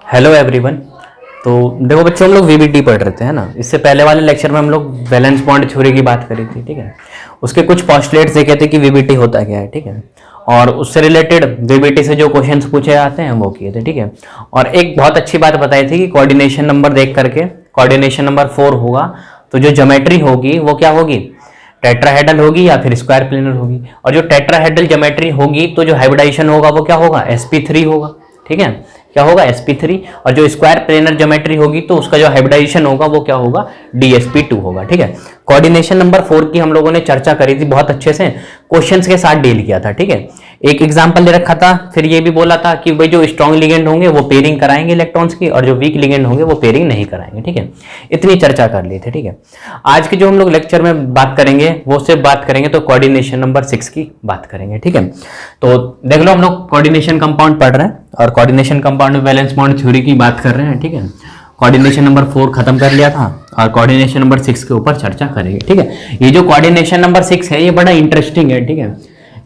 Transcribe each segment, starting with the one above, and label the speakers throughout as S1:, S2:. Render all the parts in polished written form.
S1: Hello everyone. तो देखो बच्चों, हम लोग वीबीटी पढ़ रहे थे, है ना। इससे पहले वाले लेक्चर में हम लोग वैलेंस बॉन्ड थ्योरी की बात करी थी, ठीक है। उसके कुछ पोस्टुलेट्स देखे थे कि वीबीटी होता क्या है, ठीक है। और उससे रिलेटेड वीबीटी से जो क्वेश्चंस पूछे जाते हैं वो किए थे, ठीक है। और एक बहुत अच्छी बात बताई थी कि कोऑर्डिनेशन नंबर देख करके, कोऑर्डिनेशन नंबर 4 होगा तो जो ज्योमेट्री होगी वो क्या होगी, टेट्राहेड्रल होगी या फिर स्क्वायर प्लेनर होगी। और जो टेट्राहेड्रल ज्योमेट्री होगी तो जो हाइब्रिडाइजेशन होगा वो क्या होगा, sp3 होगा, ठीक है। क्या होगा, sp3। और जो स्क्वायर प्लेनर ज्योमेट्री होगी तो उसका जो हाइब्रिडाइजेशन होगा वो क्या होगा, dsp2 होगा, ठीक है। कोऑर्डिनेशन नंबर 4 की हम लोगों ने चर्चा करी थी बहुत अच्छे से, क्वेश्चंस के साथ डील किया था, ठीक है। एक एग्जांपल दे रखा था, फिर ये भी बोला था कि भाई जो स्ट्रॉन्ग लिगेंड होंगे वो पेयरिंग कराएंगे इलेक्ट्रॉन्स की, और जो वीक लिगेंड होंगे वो पेयरिंग नहीं कराएंगे, ठीक है। इतनी चर्चा कर ली थी, ठीक है। आज के जो हम लोग लेक्चर में बात करेंगे वो सिर्फ बात करेंगे तो कोऑर्डिनेशन नंबर 6 की बात करेंगे, ठीक है। तो देख लो, हम लोग कोऑर्डिनेशन कंपाउंड पढ़ रहे हैं और कोऑर्डिनेशन कंपाउंड में वैलेंस बॉन्ड थ्योरी की बात कर रहे हैं, ठीक है। कोऑर्डिनेशन नंबर 4 खत्म कर लिया था और कोऑर्डिनेशन नंबर 6 के ऊपर चर्चा करेंगे, ठीक है। ये जो कोऑर्डिनेशन नंबर 6 है ये बड़ा इंटरेस्टिंग है, ठीक है।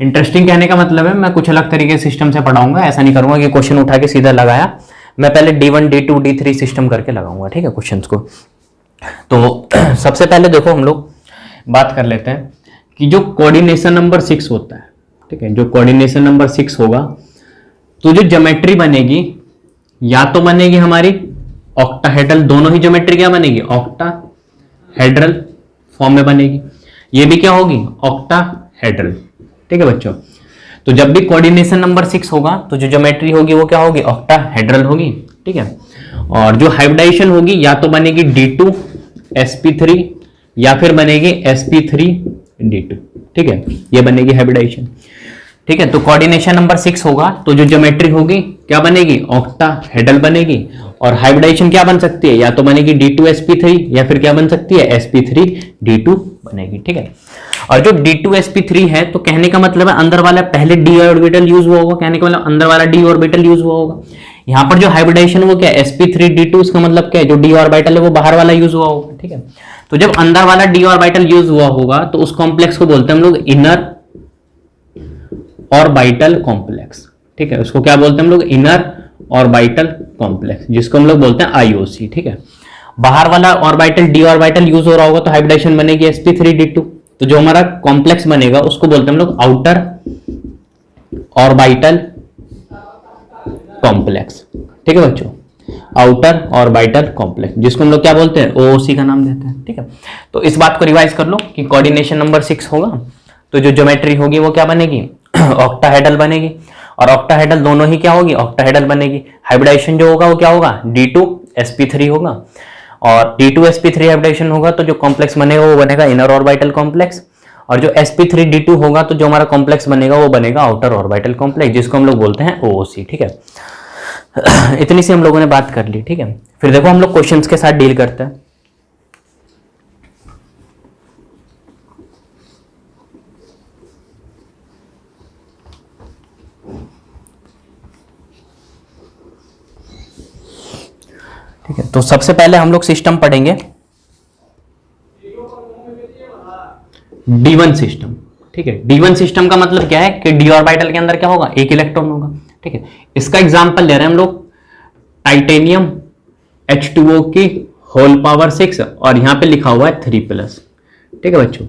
S1: इंटरेस्टिंग कहने का मतलब है मैं कुछ अलग तरीके से सिस्टम से पढ़ाऊंगा, ऐसा नहीं करूंगा कि क्वेश्चन उठा के सीधा लगाया। मैं पहले D1 D2 D3 सिस्टम करके लगाऊंगा, ठीक है, क्वेश्चंस को। तो सबसे पहले देखो हम लोग बात कर लेते हैं कि जो कोऑर्डिनेशन नंबर 6 होता है, ठीक है, जो कोऑर्डिनेशन नंबर 6 होगा तो जो ज्योमेट्री बनेगी या तो बनेगी हमारी ऑक्टाहेड्रल, दोनों ही ज्योमेट्री क्या बनेगी, ऑक्टाहेड्रल फॉर्म में बनेगी। ये भी क्या होगी, ऑक्टाहेड्रल, ठीक है बच्चों। तो जब भी कोऑर्डिनेशन नंबर 6 होगा तो जो ज्योमेट्री होगी वो क्या होगी, ऑक्टाहेड्रल होगी, ठीक है। और जो हाइब्रिडाइजेशन होगी या तो बनेगी D2 sp3 या फिर बनेगी sp3 D2, ठीक है, ये बनेगी हाइब्रिडाइजेशन, ठीक है। तो कोऑर्डिनेशन नंबर 6 होगा तो जो ज्योमेट्री होगी क्या बनेगी, ऑक्टाहेड्रल बनेगी। और हाइब्रिडाइजेशन क्या बन सकती है, या तो बनेगी D2 sp3 या फिर क्या बन सकती है, sp3 D2 बनेगी, ठीक है। और जो D2 sp3 है तो कहने का मतलब है अंदर वाला पहले d ऑर्बिटल यूज हुआ होगा, कहने का मतलब अंदर वाला d ऑर्बिटल यूज हुआ होगा। यहाँ पर जो हाइब्रिडाइजेशन वो क्या है, sp3 D2, इसका मतलब क्या है, जो d ऑर्बिटल है वो बाहर वाला यूज हुआ होगा, ठीक है। तो जब अंदर वाला d ऑर्बिटल यूज हुआ होगा तो उस कॉम्प्लेक्स को बोलते हैं हम लोग इनर ऑर्बिटल कॉम्प्लेक्स, ठीक है। उसको क्या बोलते हैं हम लोग, इनर ऑर्बिटल कॉम्प्लेक्स, जिसको हम लोग बोलते हैं IOC, ठीक है। बाहर वाला ऑर्बिटल d ऑर्बिटल यूज हो रहा होगा तो हाइब्रिडाइजेशन बनेगी sp3 D2। तो जो हमारा कॉम्प्लेक्स बनेगा उसको बोलते हैं हम लोग आउटर ऑर्बिटल कॉम्प्लेक्स, ठीक है बच्चों, आउटर ऑर्बिटल कॉम्प्लेक्स, जिसको हम लोग क्या बोलते हैं, OOC का नाम देते हैं, ठीक है। तो इस बात को रिवाइज कर लो कि कोऑर्डिनेशन नंबर 6 होगा तो जो ज्योमेट्री होगी वो क्या बनेगी, ऑक्टाहेड्रल बनेगी। और ऑक्टाहेड्रल दोनों ही क्या होगी, ऑक्टाहेड्रल बनेगी। हाइब्रिडाइजेशन जो होगा वो क्या होगा, D2 sp3 होगा। और D2 sp3 हाइब्रिडाइजेशन होगा तो जो कॉम्प्लेक्स बनेगा वो बनेगा इनर ऑर्बिटल कॉम्प्लेक्स। और जो sp3 D2 होगा तो जो हमारा कॉम्प्लेक्स बनेगा वो बनेगा आउटर ऑर्बिटल कॉम्प्लेक्स, जिसको हम लोग बोलते हैं OOC, ठीक है। इतनी सी हम लोगों ने बात कर ली, ठीक है। फिर देखो हम लोग क्वेश्चंस के साथ डील करते हैं। ठीक है, तो सबसे पहले हम लोग सिस्टम पढ़ेंगे D1 सिस्टम, ठीक है। D1 सिस्टम का मतलब क्या है कि d ऑर्बिटल के अंदर क्या होगा, एक इलेक्ट्रॉन होगा, ठीक है। इसका एग्जांपल ले रहे हैं हम लोग टाइटेनियम H2O की होल पावर 6 और यहां पे लिखा हुआ है 3+, ठीक है बच्चों।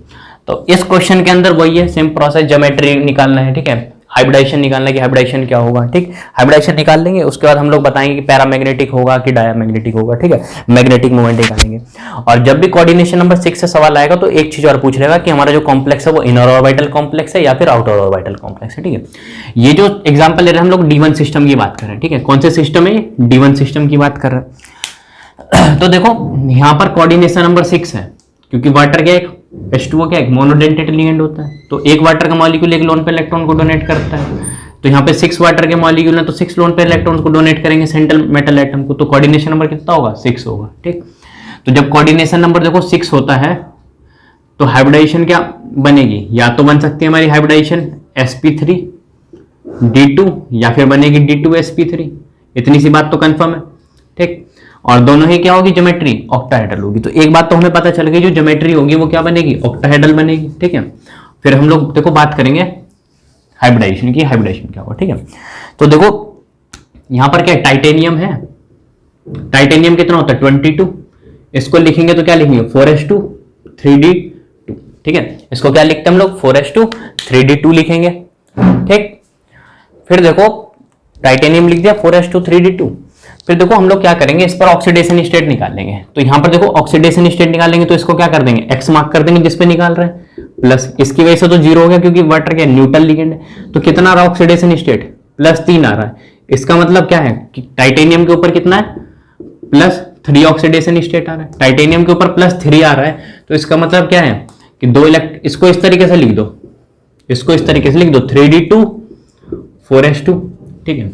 S1: तो इस क्वेश्चन के अंदर वही है, सेम प्रोसेस, ज्योमेट्री निकालना है, ठीक है, हाइब्रिडाइजेशन निकालना है कि हाइब्रिडाइजेशन क्या होगा, ठीक। हाइब्रिडाइजेशन निकाल लेंगे, उसके बाद हम लोग बताएंगे कि पैरामैग्नेटिक होगा कि डायमैग्नेटिक होगा, ठीक है, मैग्नेटिक मूवमेंट निकालेंगे। और जब भी कोऑर्डिनेशन नंबर 6 से सवाल आएगा तो एक चीज और पूछ लेगा कि हमारा जो कॉम्प्लेक्स है वो इनर ऑर्बिटल कॉम्प्लेक्स है या फिर आउटर ऑर्बिटल कॉम्प्लेक्स है, ठीक है। ये जो एग्जाम्पल ले रहे हैं हम लोग D1 सिस्टम की बात कर रहे हैं, ठीक है। कौन से सिस्टम है, D1 सिस्टम की बात कर रहे हैं। तो देखो यहाँ पर कोऑर्डिनेशन नंबर 6 है क्योंकि वाटर क्या एक H2O क्या एक मोनोडेंटेट लिगेंड होता है, तो एक वाटर का मॉलिक्यूल एक लोन पे इलेक्ट्रॉन को डोनेट करता है। तो यहाँ पे 6 वाटर के मॉलिक्यूल है तो 6 लोन पे इलेक्ट्रॉन को डोनेट करेंगे सेंट्रल मेटल एटम को, तो कोऑर्डिनेशन नंबर कितना होगा, 6 होगा, ठीक। तो जब कोऑर्डिनेशन नंबर देखो 6 होता है तो हाइब्रिडाइजेशन क्या बनेगी, या तो बन सकती है हमारी हाइब्रिडाइजेशन sp3 D2 या फिर बनेगी D2 sp3, इतनी सी बात तो कंफर्म है, ठीक। और दोनों ही क्या होगी, ज्योमेट्री ऑक्टाहेड्रल होगी। तो एक बात तो हमें पता चल गई, जो ज्योमेट्री होगी वो क्या बनेगी, ऑक्टाहेड्रल बनेगी, ठीक है। फिर हम लोग देखो बात करेंगे हाइब्रिडाइजेशन की, हाइब्रिडाइजेशन क्या होगा, ठीक है। तो देखो यहां पर क्या टाइटेनियम है टाइटेनियम कितना होता है 22, इसको लिखेंगे तो क्या लिखेंगे 4s2 3d2, ठीक है। इसको क्या लिखते हैं हम लोग 4s2 3d2 लिखेंगे, ठीक। फिर देखो टाइटेनियम लिख दिया 4s2 3d2। फिर देखो हम लोग क्या करेंगे, इस पर ऑक्सीडेशन स्टेट निकालेंगे। तो यहां पर देखो ऑक्सीडेशन स्टेट निकालेंगे तो इसको क्या कर देंगे एक्स मार्क कर देंगे जिस पे निकाल रहे हैं, प्लस इसकी वजह से तो जीरो हो गया क्योंकि वाटर के न्यूट्रल लिगेंड है। तो कितना आ रहा है ऑक्सीडेशन स्टेट +3 आ रहा है। इसका मतलब क्या है कि टाइटेनियम के ऊपर कितना है +3 ऑक्सीडेशन स्टेट आ रहा है, टाइटेनियम के ऊपर +3 आ रहा है। तो इसका मतलब क्या है कि इसको इस तरीके से लिख दो, इसको इस तरीके से लिख दो 3d2 4s2, ठीक है।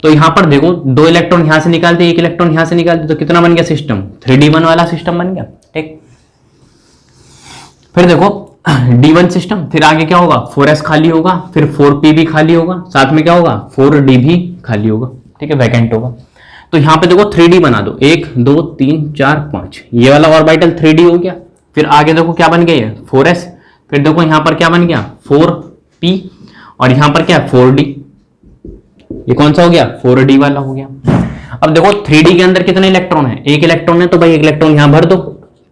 S1: तो यहां पर देखो 2 इलेक्ट्रॉन यहां से निकालते, 1 इलेक्ट्रॉन यहां से निकालते, तो कितना बन गया सिस्टम 3d1 वाला सिस्टम बन गया, ठीक। फिर देखो d1 सिस्टम, फिर आगे क्या होगा 4s खाली होगा, फिर 4p भी खाली होगा, साथ में क्या होगा 4d भी खाली होगा, ठीक है, वैकेंट होगा। तो यहां पे देखो 3d बना दो, 1 2 3 4 5, ये वाला ऑर्बिटल 3d हो गया। फिर आगे देखो क्या बन गया 4s, फिर देखो यहां पर क्या बन गया 4p, और यहां पर क्या 4d, ये कौन सा हो गया 4d वाला हो गया। अब देखो 3d के अंदर कितने इलेक्ट्रॉन है, 1 इलेक्ट्रॉन है, तो भाई 1 इलेक्ट्रॉन यहां भर दो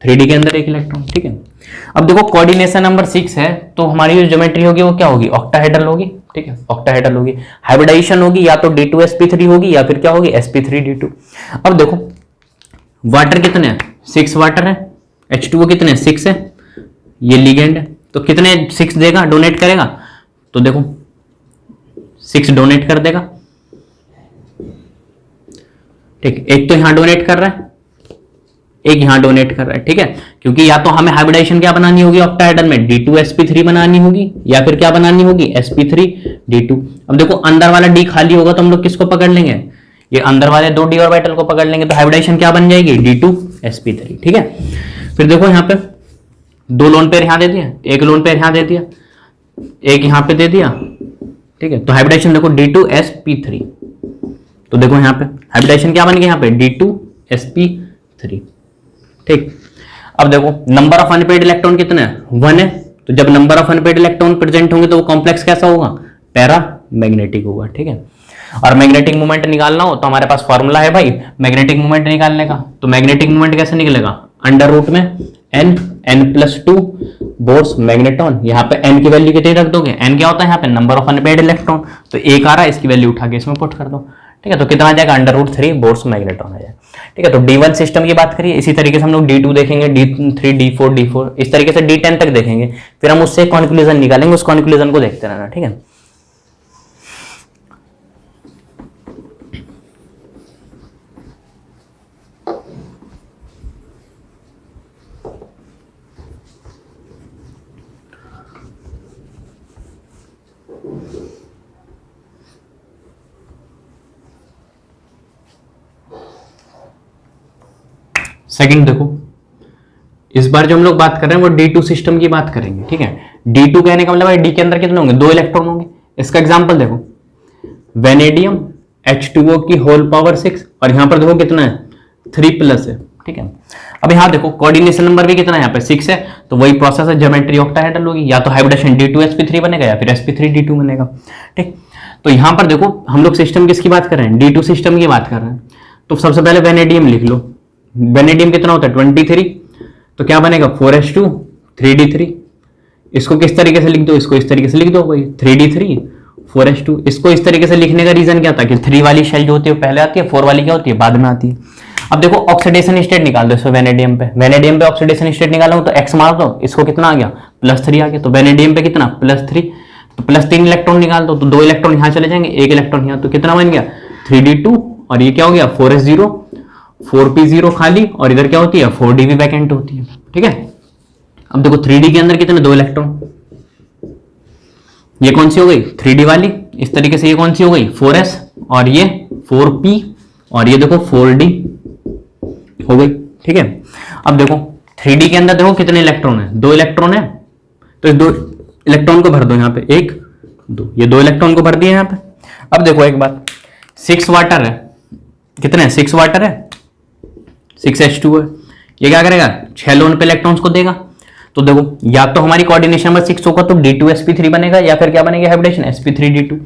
S1: 3d के अंदर 1 इलेक्ट्रॉन, ठीक है। अब देखो कोऑर्डिनेशन नंबर 6 है, तो हमारी जो ज्योमेट्री होगी वो क्या होगी ऑक्टाहेड्रल होगी, ठीक है, ऑक्टाहेड्रल होगी। हाइब्रिडाइजेशन होगी या तो d2sp3 होगी या फिर क्या होगी sp3d2। अब देखो वाटर कितने हैं 6 वाटर है, H2O कितने 6 है, ये लिगेंड है, तो कितने 6 देगा डोनेट करेगा, तो देखो 6 डोनेट कर देगा, ठीक। एक तो यहां डोनेट कर रहा है, एक यहां डोनेट कर रहा है, ठीक है, क्योंकि या तो हमें हाइब्रिडाइजेशन क्या बनानी होगी ऑक्टाहेड्रल में d2sp3 बनानी होगी या फिर क्या बनानी होगी sp3d2। अब देखो अंदर वाला d खाली होगा तो हम लोग किसको पकड़ लेंगे, ये अंदर वाले 2 d ऑर्बिटल को पकड़ लेंगे, तो हाइब्रिडाइजेशन क्या बन जाएगी d2sp3, ठीक है। फिर देखो यहां पे 2 लोन पेयर यहां दे दिया, 1 लोन पेयर यहां दे दिया, 1 यहां पे दे दिया, ठीक है। तो हाइब्रिडाइजेशन देखो d2sp3, तो देखो यहां पे हाइब्रिडाइजेशन क्या बन गया यहाँ पे d2sp3, ठीक। अब देखो नंबर ऑफ अनपेड इलेक्ट्रॉन कितने हैं 1 है, तो जब number of unpaired electron present होंगे तो वो कॉम्प्लेक्स कैसा होगा पैरा मैग्नेटिक होगा, ठीक है। और मैग्नेटिक मोमेंट निकालना हो तो हमारे पास फॉर्मूला है भाई मैग्नेटिक मोमेंट निकालने का। तो मैग्नेटिक मोमेंट कैसे निकलेगा √ में n+2 बोर्स मैग्नेटॉन, यहाँ पे n की वैल्यू कितनी रख दोगे, n क्या होता है यहाँ पे नंबर ऑफ अनपेड इलेक्ट्रॉन, तो 1 आ रहा है, इसकी वैल्यू उठा के इसमें पुट कर दो, ठीक है। तो कितना आ जाएगा √3 बोर्स मैग्नेटॉन आ जाएगा, ठीक है। तो d1 सिस्टम की बात करिए, इसी तरीके से हम लोग d2 देखेंगे, d3 d4 इस तरीके से d10 तक देखेंगे, फिर हम उससे कॉन्क्लूजन निकालेंगे, उस कॉन्क्लूजन को देखते रहना, ठीक है। सेकंड देखो, इस बार जो हम लोग बात कर रहे हैं वो d2 सिस्टम की बात करेंगे, ठीक है। d2 कहने का मतलब है d के अंदर कितने होंगे 2 इलेक्ट्रॉन होंगे। इसका एग्जांपल देखो वेनेडियम H2O की होल पावर 6, और यहां पर देखो कितना है 3+ है, ठीक है। अब यहां देखो कोऑर्डिनेशन नंबर भी कितना है यहाँ पे 6 है, तो वही प्रोसेस है, ज्योमेट्री ऑक्टाहेड्रल होगी, या तो हाइब्रिडेशन d2sp3 बनेगा या फिर sp3d2 बनेगा, ठीक। तो यहां पर देखो हम लोग सिस्टम किसकी बात कर रहे हैं d2 सिस्टम की बात कर रहे हैं। तो सबसे पहले वेनेडियम लिख लो, वेनेडियम कितना होता है 23, तो क्या बनेगा 4s2 3d3। इसको किस तरीके से लिख दो, इसको इस तरीके से लिख दो भाई 3d3 4s2। इसको इस तरीके से लिखने का रीजन क्या था कि 3 वाली शेल जो होती है वो पहले आती है, 4 वाली क्या होती है बाद में आती है। अब देखो ऑक्सीडेशन स्टेट निकाल दो, इसको वेनेडियम पे ऑक्सीडेशन स्टेट निकालो तो x मार दो, इसको कितना आ गया +3 आ गया, तो वेनेडियम पे कितना +3, तो +3 इलेक्ट्रॉन निकाल दो, तो 2 इलेक्ट्रॉन यहाँ चले जाएंगे, 1 इलेक्ट्रॉन यहाँ, तो कितना बन गया 3d2, और ये क्या हो गया 4s0 4p0 खाली, और इधर क्या होती है 4d भी वैकेंट होती है, ठीक है। अब देखो 3d के अंदर कितने 2 इलेक्ट्रॉन, ये कौन सी हो गई 3d वाली, इस तरीके से ये कौन सी हो गई 4s, और ये 4p, और ये देखो 4d हो गई, ठीक है। अब देखो 3d के अंदर देखो कितने इलेक्ट्रॉन है 2 इलेक्ट्रॉन है, तो इस 2 इलेक्ट्रॉन को भर दो यहाँ पे 1 2, ये 2 इलेक्ट्रॉन को भर दिए यहाँ पे। अब देखो एक बात 6 वाटर है, कितने 6 वाटर है 6h2 है, ये क्या करेगा 6 लोन पे इलेक्ट्रॉन्स को देगा। तो देखो या तो हमारी कोऑर्डिनेशन नंबर 6 होगा तो d2sp3 बनेगा, या फिर क्या बनेगा हाइब्रिडेशन sp3d2।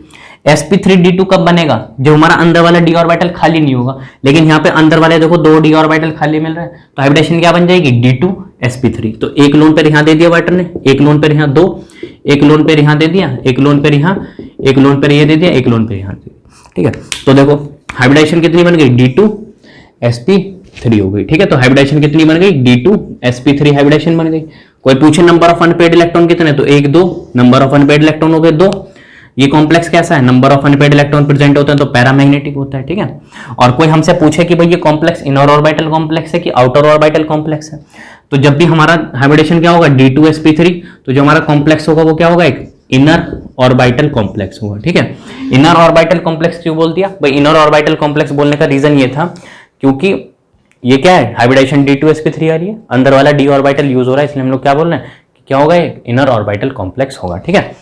S1: sp3d2 कब बनेगा? जब हमारा अंदर वाला d ऑर्बिटल खाली नहीं होगा। लेकिन यहाँ पे अंदर वाले देखो 2 d ऑर्बिटल खाली मिल रहा है, तो हाइब्रिडेशन क्या बन जाएगी? d2sp3। तो एक लोन पेयर यहाँ दे दिया वाटर ने, एक लोन पेयर यहाँ 2, एक लोन पेयर यहाँ दे दिया, एक लोन पेयर यहाँ, एक लोन पेयर ये दे दिया, एक लोन पेयर यहाँ दे दिया। ठीक है, तो देखो हाइब्रिडेशन कितनी बन गई? d2sp3 हो गई। ठीक है, तो हाइब्रिडेशन कितनी बन गई? d2sp3 हाइब्रिडेशन बन गई। कोई पूछे नंबर ऑफ अनपेड इलेक्ट्रॉन कितने, तो 1 2, नंबर ऑफ अनपेड इलेक्ट्रॉन हो गए 2। ये कॉम्प्लेक्स कैसा है? Number of unpaired electron present होते हैं तो पैरामैग्नेटिक होता है। ठीक है, और कोई हमसे पूछे कि भाई ये कॉम्प्लेक्स इनर ऑर्बिटल कॉम्प्लेक्स है कि आउटर ऑर्बिटल कॉम्प्लेक्स है, तो जब भी हमारा हाइब्रिडेशन क्या होगा? d2sp3, तो जो हमारा कॉम्प्लेक्स होगा वो क्या होगा? एक इनर ऑर्बिटल कॉम्प्लेक्स होगा। ठीक है, इनर ऑर्बिटल कॉम्प्लेक्स क्यों बोल दिया भाई? इनर ऑर्बिटल कॉम्प्लेक्स बोलने का रीजन ये था क्योंकि ये क्या है? हाइब्रिडेशन d2sp3 आ रही है, अंदर वाला d ऑर्बिटल यूज हो रहा है, इसलिए हम लोग क्या बोल रहे हैं कि क्या होगा? एक इनर ऑर्बिटल कॉम्प्लेक्स होगा। ठीक है,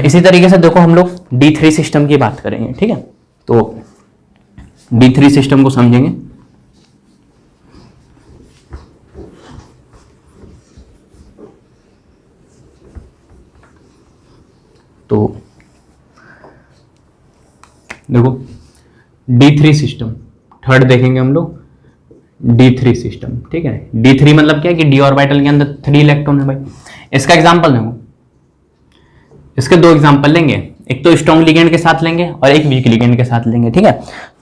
S1: इसी तरीके से देखो हम लोग d3 सिस्टम की बात करेंगे। ठीक है, तो d3 सिस्टम को समझेंगे। तो देखो d3 सिस्टम, थर्ड देखेंगे हम लोग d3 सिस्टम। ठीक है, d3 मतलब क्या है कि d ऑर्बिटल के अंदर 3 इलेक्ट्रॉन है भाई। इसका एग्जांपल देखो, इसके 2 एग्जांपल लेंगे, एक तो स्ट्रॉन्ग लिगेंड के साथ लेंगे और एक वीक लिगेंड के साथ लेंगे। ठीक है,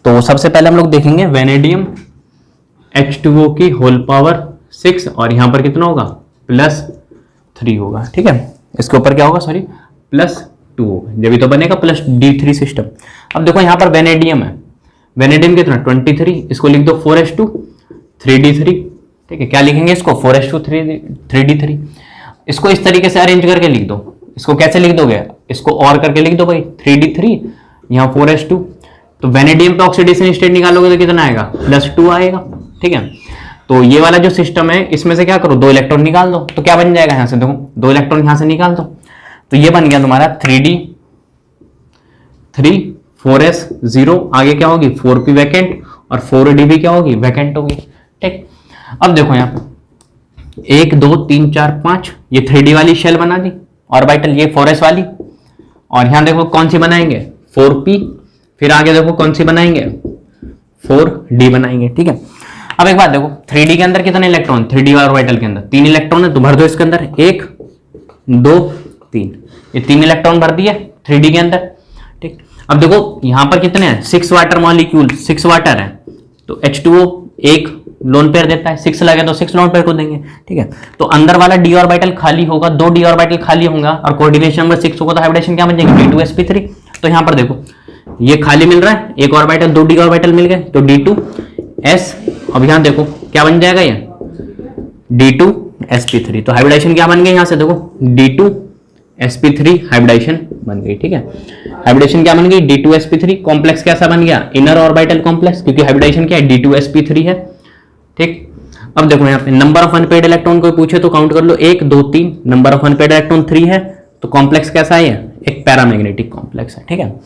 S1: तो सबसे पहले हम लोग देखेंगे वेनेडियम H2O की होल पावर 6 और यहां पर कितना होगा? +3 होगा। ठीक है, इसके ऊपर क्या होगा? सॉरी, +2 होगा, जब भी तो बनेगा प्लस d3 सिस्टम। अब देखो यहां पर वेनेडियम है, वेनेडियम कितना? 23, इसको लिख दो 4s2 3d3। ठीक है, क्या लिखेंगे इसको? 4s2 3d3। इसको इस तरीके से अरेंज करके लिख दो। इसको कैसे लिख दोगे? इसको और करके लिख दो भाई, 3d3 यहाँ 4s2। तो वेनेडियम पे ऑक्सीडेशन स्टेट निकालोगे तो कितना आएगा? +2 आएगा। ठीक है, तो ये वाला जो सिस्टम है इसमें से क्या करो? 2 इलेक्ट्रॉन निकाल दो, तो क्या बन जाएगा? यहाँ से देखो 2 इलेक्ट्रॉन यहाँ से निकाल दो, तो ये बन गया तुम्हारा 3d3 4s0, आगे क्या होगी? 4p वैकेंट और 4d भी क्या होगी? वैकेंट होगी। ठीक, अब देखो यहाँ पे 1 2 3 4 5 ये 3d वाली शेल बना दी ऑर्बिटल, ये 4s वाली, और यहां देखो कौन सी बनाएंगे? 4p, फिर आगे देखो कौन सी बनाएंगे? 4d बनाएंगे। ठीक है, अब एक बात देखो 3d के अंदर कितने इलेक्ट्रॉन? 3d ऑर्बिटल के अंदर 3 इलेक्ट्रॉन है, तो भर दो इसके अंदर 1 2 3, ये 3 इलेक्ट्रॉन भर दिए 3d के अंदर। ठीक, अब देखो यहां पर कितने हैं? 6 वाटर मॉलिक्यूल, 6 वाटर है, तो H2O एक लोन पेयर देता है, 6 लगे तो 6 लोन पेयर को देंगे। ठीक है, तो अंदर वाला d ऑर्बिटल खाली होगा, 2 d ऑर्बिटल खाली होगा और कोऑर्डिनेशन नंबर 6 होगा, तो हाइब्रिडेशन क्या बन जाएगी? d2sp3। तो यहां पर देखो ये खाली मिल रहा है, एक ऑर्बिटल 2 d ऑर्बिटल मिल गए, तो d2s। अब यहां देखो क्या बन जाएगा? ये d2sp3। तो हाइब्रिडेशन क्या बन गई? यहां से देखो d2sp3 हाइब्रिडेशन बन गई। ठीक है, हाइब्रिडेशन क्या बन गई? d2sp3। कॉम्प्लेक्स कैसा बन गया? इनर ऑर्बिटल कॉम्प्लेक्स, क्योंकि हाइब्रिडेशन क्या है? d2sp3 है। ठीक, अब देखो यहाँ पे नंबर ऑफ अनपेड इलेक्ट्रॉन कोई पूछे तो काउंट कर लो, 1 2 3, नंबर ऑफ अनपेड इलेक्ट्रॉन 3 है, तो कॉम्प्लेक्स कैसा है? एक पैरामैग्नेटिक कॉम्प्लेक्स है। ठीक है,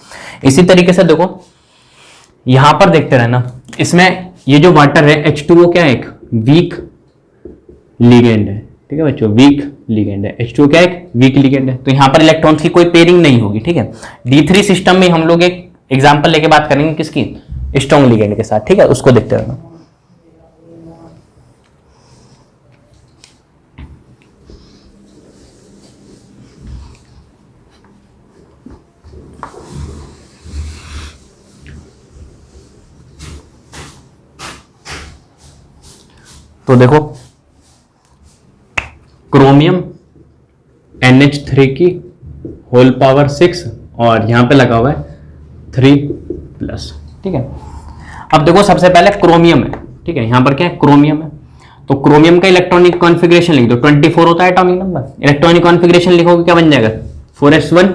S1: इसी तरीके से देखो यहां पर देखते रहना, इसमें ये जो वाटर है H2O क्या है? एक वीक लिगेंड है। ठीक है बच्चों, वीक लिगेंड है, H2O क्या है? एक वीक लिगेंड है, तो यहां पर इलेक्ट्रॉन्स की कोई पेयरिंग नहीं होगी। ठीक है, d3 सिस्टम में हम लोग एक एग्जांपल लेके बात करेंगे किसकी? स्ट्रॉन्ग लिगेंड के साथ। ठीक है, उसको देखते रहना। तो देखो क्रोमियम NH3 की होल पावर 6 और यहां पे लगा हुआ है 3+। ठीक है, अब देखो सबसे पहले क्रोमियम है। ठीक है, यहां पर क्या है? क्रोमियम है, तो क्रोमियम का इलेक्ट्रॉनिक कॉन्फ़िगरेशन लिख दो, 24 होता है एटॉमिक नंबर। इलेक्ट्रॉनिक कॉन्फ़िगरेशन लिखोगे क्या बन जाएगा? 4s1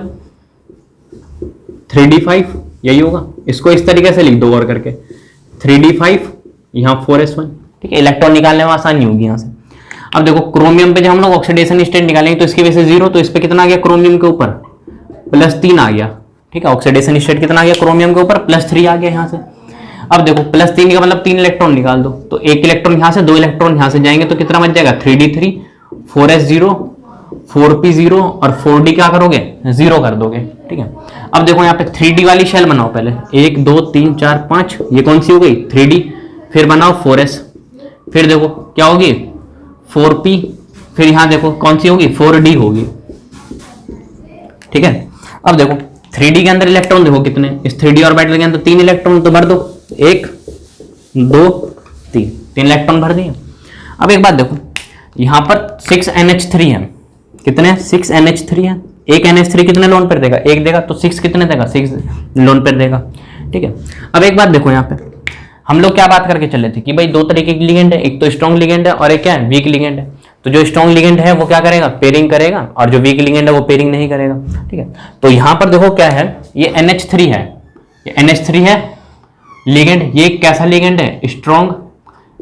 S1: 3d5, यही होगा। इसको इस तरीके से लिख दो और करके, 3d5 यहाँ 4s1। ठीक है, इलेक्ट्रॉन निकालने में आसानी होगी यहाँ से। अब देखो क्रोमियम पे जब हम लोग ऑक्सीडेशन स्टेट निकालेंगे तो इसकी वजह से 0, तो इस पे कितना आ गया? क्रोमियम के ऊपर +3 आ गया। ठीक है, ऑक्सीडेशन स्टेट कितना आ गया? क्रोमियम के ऊपर +3 आ गया यहाँ से। अब देखो +3 का मतलब 3 इलेक्ट्रॉन निकाल दो, तो 1 इलेक्ट्रॉन यहाँ से, 2 इलेक्ट्रॉन यहाँ से जाएंगे, तो कितना बच जाएगा? 3d3 4s0 4p 0 और 4d क्या करोगे, 0 कर दोगे, ठीक है। अब देखो यहाँ पे 3d वाली शेल बनाओ पहले, 1 2 3 4 5, ये कौन सी हो गई 3d, फिर बनाओ 4s, फिर देखो क्या होगी 4p, फिर यहां देखो कौन सी होगी 4d होगी, ठीक है। अब देखो 3d के अंदर इलेक्ट्रॉन देखो कितने, इस 3d ऑर्बिटल के अंदर 3 इलेक्ट्रॉन, तो भर दो 1 2 3, 3 इलेक्ट्रॉन भर दिए। अब एक बात देखो यहां पर 6NH3 है, कितने 6NH3 है, एक NH3 कितने लोन पेयर देगा, एक देगा, तो 6 कितने देगा 6 लोन पेयर देगा, ठीक है। अब एक बात देखो यहाँ पे हम लोग क्या बात करके चले थे कि भाई दो तरीके की लिगेंड है, एक तो स्ट्रॉन्ग लिगेंड है और एक क्या है वीक लिगेंड है। तो जो स्ट्रॉन्ग लिगेंड है वो क्या करेगा पेयरिंग करेगा, और जो वीक लिगेंड है वो पेयरिंग नहीं करेगा, ठीक है। तो यहां पर देखो क्या है, ये NH3 है, ये NH3 है लिगेंड, ये कैसा लिगेंड है स्ट्रॉन्ग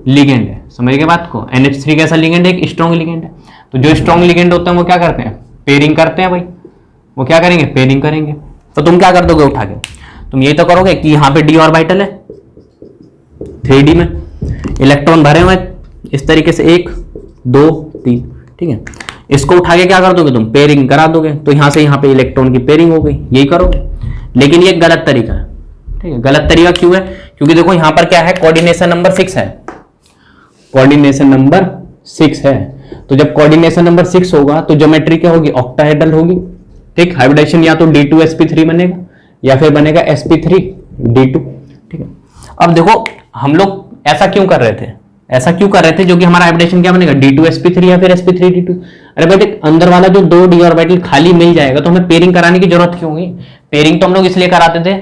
S1: लिगेंड है, समझ गए बात को। NH3 कैसा लिगेंड है, एक स्ट्रॉन्ग लिगेंड है। तो जो स्ट्रॉन्ग लिगेंड होते हैं वो क्या करते हैं पेयरिंग करते हैं भाई, वो क्या करेंगे पेयरिंग करेंगे। तो तुम क्या कर दोगे उठा के, तुम यही तो करोगे कि यहाँ पे d ऑर्बिटल है 3d में, इलेक्ट्रॉन भरे हुए इस तरीके से 1 2 3, ठीक है। इसको उठा के क्या कर दोगे तुम पेयरिंग करा दोगे, तो यहां से यहाँ पे इलेक्ट्रॉन की पेयरिंग हो गई, यही करोगे। लेकिन ये गलत तरीका है, ठीक है। गलत तरीका क्यों है, क्योंकि देखो यहां पर क्या है कोऑर्डिनेशन नंबर 6 है, कोऑर्डिनेशन नंबर 6 है। तो जब कोऑर्डिनेशन नंबर 6 होगा तो ज्योमेट्री क्या होगी ऑक्टाहेड्रल होगी, ठीक। हाइब्रिडेशन या तो D2sp3 बनेगा या फिर बनेगा sp3d2, ठीक है। अब देखो हम लोग ऐसा क्यों कर रहे थे, ऐसा क्यों कर रहे थे, जो कि हमारा हाइब्रिडेशन क्या बनेगा D2sp3 या फिर sp3d2। अरे भाई देख अंदर वाला जो 2d ऑर्बिटल खाली मिल जाएगा तो हमें पेयरिंग कराने की जरूरत क्यों हुई। पेयरिंग तो हम लोग इसलिए कराते थे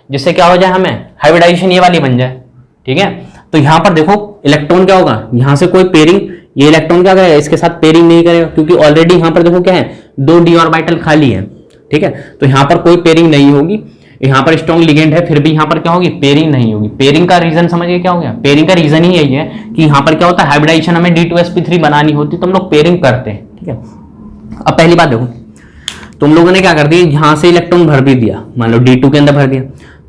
S1: जिससे क्या हो जाए हमें हाइब्रिडाइजेशन ये वाली बन जाए, ठीक है। तो यहां पर देखो इलेक्ट्रॉन क्या होगा, यहां से कोई पेयरिंग, ये इलेक्ट्रॉन क्या करेगा इसके साथ पेयरिंग नहीं करेगा, क्योंकि ऑलरेडी यहां पर देखो क्या है 2d ऑर्बिटल खाली है, ठीक है। तो यहां पर कोई पेयरिंग नहीं होगी, यहां पर स्ट्रॉन्ग लिगेंड है फिर भी यहां पर क्या होगी पेयरिंग नहीं होगी। पेयरिंग का रीजन समझिए क्या हो गया, पेयरिंग का रीजन ही यही है कि यहां पर क्या होता है हाइब्रिडाइजेशन हमें D2sp3 बनानी होती तो हम लोग पेयरिंग करते हैं, ठीक है। अब पहली बात देखो तुम लोगों ने क्या कर दिया, यहां से इलेक्ट्रॉन भर भी दिया, मान लो D2 के अंदर भर दिया,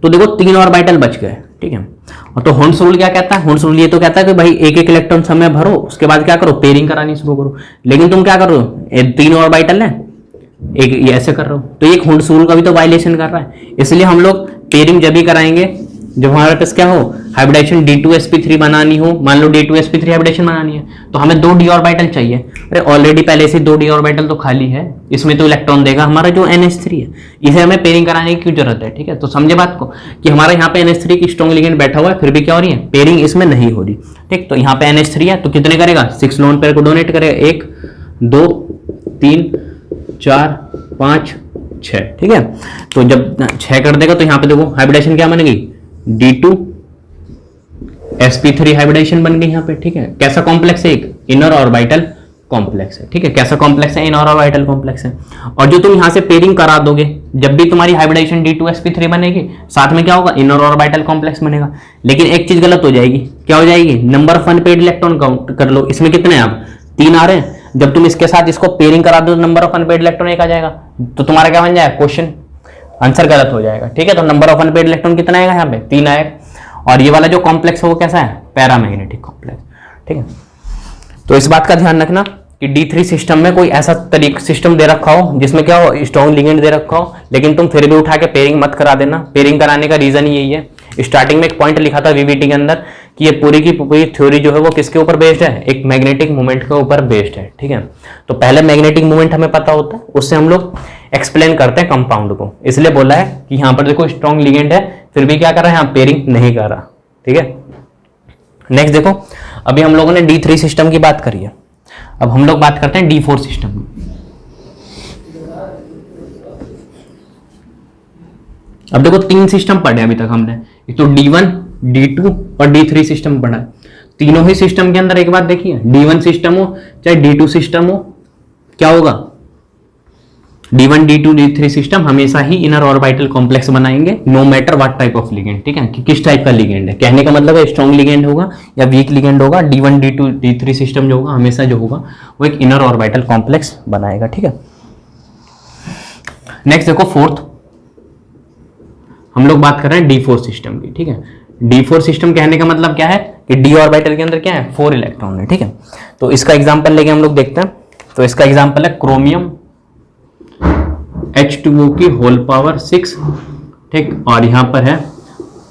S1: तो देखो 3 ऑर्बिटल बच गए, ठीक है। और तो हॉर्न्स रूल क्या कहता है, हॉर्न्स रूल ये तो कहता है कि भाई एक एक इलेक्ट्रॉन समय भरो उसके बाद क्या करो पेयरिंग करानी शुरू करो। लेकिन तुम क्या कर रहे हो 3 ऑर्बिटल है एक ये ऐसे कर रहे हो, तो ये हॉर्न्स रूल का भी तो वायलेशन कर रहा है। इसलिए हम लोग पेयरिंग जब भी कराएंगे जब हमारे पास क्या हो हाइब्रिडेशन D2sp3 बनानी हो, मान लो D2sp3 हाइब्रिडेशन बनानी है तो हमें 2d ऑर्बिटल चाहिए। अरे ऑलरेडी पहले से 2d ऑर्बिटल तो खाली है, इसमें तो इलेक्ट्रॉन देगा हमारा जो NH3 है, इसे हमें पेयरिंग कराने की क्यों जरूरत है, ठीक है। तो समझे बात को कि हमारे यहाँ पे NH3 की स्ट्रॉन्ग लिगेंड बैठा हुआ है फिर भी क्या हो रही है पेयरिंग इसमें नहीं हो रही, ठीक। तो यहाँ पे NH3 है तो कितने करेगा 6 लोन पेयर को डोनेट करेगा, 1 2 3 4 5 6, ठीक है। तो जब 6 कर देगा तो यहाँ पे देखो हाइब्रिडेशन क्या बन गई D2sp3 हाइब्रिडेशन बन गई यहाँ पे, ठीक है। कैसा कॉम्प्लेक्स है, एक इनर ऑर्बिटल कॉम्प्लेक्स है, ठीक है। कैसा कॉम्प्लेक्स है इनर ऑर्बिटल कॉम्प्लेक्स है। और जो तुम यहाँ से पेयरिंग करा दोगे जब भी तुम्हारी हाइब्रिडेशन D2sp3 बनेगी साथ में क्या होगा इनर ऑर्बिटल कॉम्प्लेक्स बनेगा। लेकिन एक चीज गलत हो जाएगी, क्या हो जाएगी number of unpaired electron count कर लो, इसमें कितने हैं अब 3 आ रहे हैं, जब तुम इसके साथ इसको पेयरिंग करा दो नंबर ऑफ अनपेयर्ड इलेक्ट्रॉन 1 आ जाएगा, तो तुम्हारा क्या बन जाएगा क्वेश्चन आंसर गलत हो जाएगा, ठीक है। तो नंबर ऑफ अनपेयर्ड इलेक्ट्रॉन कितना आएगा यहाँ पे 3 आएगा। और ये वाला जो कॉम्प्लेक्स है वो कैसा है पैरामैग्नेटिक कॉम्प्लेक्स, ठीक है। तो इस बात का ध्यान रखना कि D3 सिस्टम में कोई ऐसा तरीका सिस्टम दे रखा हो जिसमें क्या हो स्ट्रॉन्ग लिगेंड दे रखा हो, लेकिन तुम फिर भी उठा के पेयरिंग मत करा देना। पेयरिंग कराने का रीजन यही है, स्टार्टिंग में एक पॉइंट लिखा था VBT के अंदर कि ये पूरी की पूरी थ्योरी जो है वो किसके ऊपर बेस्ड है, एक मैग्नेटिक मूवमेंट के ऊपर बेस्ड है, ठीक है। तो पहले मैग्नेटिक मूवमेंट हमें पता होता है, उससे हम लोग एक्सप्लेन करते हैं कंपाउंड को, इसलिए बोला है कि यहाँ पर देखो स्ट्रॉन्ग लिगेंड है फिर भी क्या कर रहा है यहाँ पेयरिंग नहीं कर रहा, ठीक है। नेक्स्ट देखो अभी हम लोगों ने D3 सिस्टम की बात करी है, अब हम लोग बात करते हैं D4 सिस्टम की। अब देखो 3 सिस्टम पढ़े अभी तक हमने, एक तो D1 D2 और D3 सिस्टम पढ़ा है। तीनों ही सिस्टम के अंदर एक बात देखिए D1 सिस्टम हो चाहे D2 सिस्टम हो क्या होगा D1 D2 D3 सिस्टम हमेशा ही इनर ऑर्बिटल कॉम्प्लेक्स बनाएंगे no matter what type of ligand, ठीक है। कि किस टाइप का लिगेंड है, कहने का मतलब है स्ट्रॉन्ग लिगेंड होगा या वीक लिगेंड होगा, D1 D2 D3 सिस्टम जो होगा हमेशा जो होगा वो एक इनर ऑर्बिटल कॉम्प्लेक्स बनाएगा, ठीक है। नेक्स्ट देखो फोर्थ हम लोग बात कर रहे हैं D4 सिस्टम की, ठीक है। D4 सिस्टम कहने का मतलब क्या है कि D ऑर्बिटल के अंदर क्या है 4 इलेक्ट्रॉन है, ठीक है। तो इसका एग्जांपल लेके हम लोग देखते हैं तो इसका एग्जाम्पल है क्रोमियम H2O की होल पावर 6, ठीक, और यहाँ पर है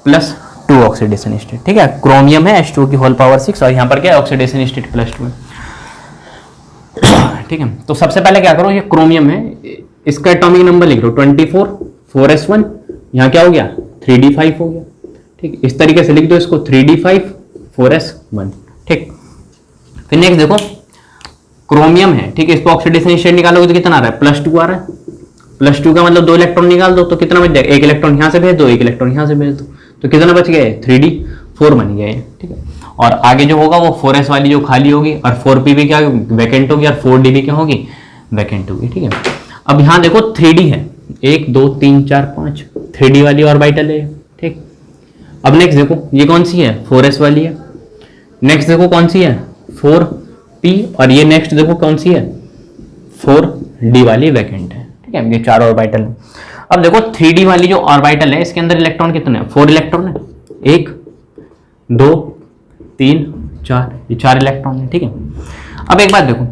S1: +2 ऑक्सीडेशन स्टेट, ठीक है। क्रोमियम है, H2O की होल पावर 6, और यहाँ पर क्या है, ऑक्सीडेशन स्टेट +2 है, ठीक है। तो सबसे पहले क्या करो, ये क्रोमियम है, इसका एटॉमिक नंबर लिख लो 24, 4s1, यहाँ क्या हो गया 3d5 हो गया, ठीक। इस तरीके से लिख दो इसको 3d5 4s1, ठीक। फिर नेक्स्ट देखो क्रोमियम है, ठीक है, इसको ऑक्सीडेशन स्टेट निकालोगे तो कितना आ रहा है, +2 आ रहा है। +2 का मतलब 2 इलेक्ट्रॉन निकाल दो तो कितना बच जाएगा, 1 इलेक्ट्रॉन यहाँ से भेज दो, 1 इलेक्ट्रॉन यहाँ से भेज दो, तो कितना बच गया है 3d4 बन गया है, ठीक है। और आगे जो होगा वो 4s वाली जो खाली होगी, और 4p भी क्या वैकेंट होगी, और 4d भी क्या होगी, वैकेंट होगी, ठीक है। अब यहाँ देखो 3d है, 1 2 3 4 5, 3d वाली ऑर्बिटल है, ठीक। अब नेक्स्ट देखो ये कौन सी है, 4s वाली है। नेक्स्ट देखो कौन सी है, 4p, और ये नेक्स्ट देखो कौन सी है, 4d वाली वैकेंट है, ठीक है। ये 4 ऑर्बिटल है। अब देखो 3d वाली जो ऑर्बिटल है इसके अंदर इलेक्ट्रॉन कितने हैं, 4 इलेक्ट्रॉन है, 1 2 3 4, ये 4 इलेक्ट्रॉन है, ठीक है। अब एक बात देखो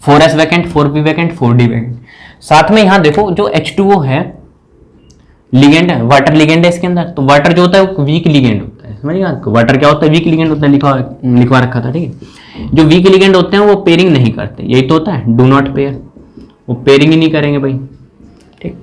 S1: 4s vacant, 4p vacant, 4d vacant, साथ में यहाँ देखो जो H2O है लिगेंड है, वाटर लिगेंड है इसके अंदर, तो वाटर जो होता है वो वीक लिगेंड होता है, समझिए आपको वाटर क्या होता है, वीक लिगेंड होता है, लिखवा रखा था, ठीक है। जो वीक लिगेंड होते हैं वो पेयरिंग नहीं करते, यही तो होता है, डू नॉट पेयर, वो पेयरिंग ही नहीं करेंगे भाई, ठीक।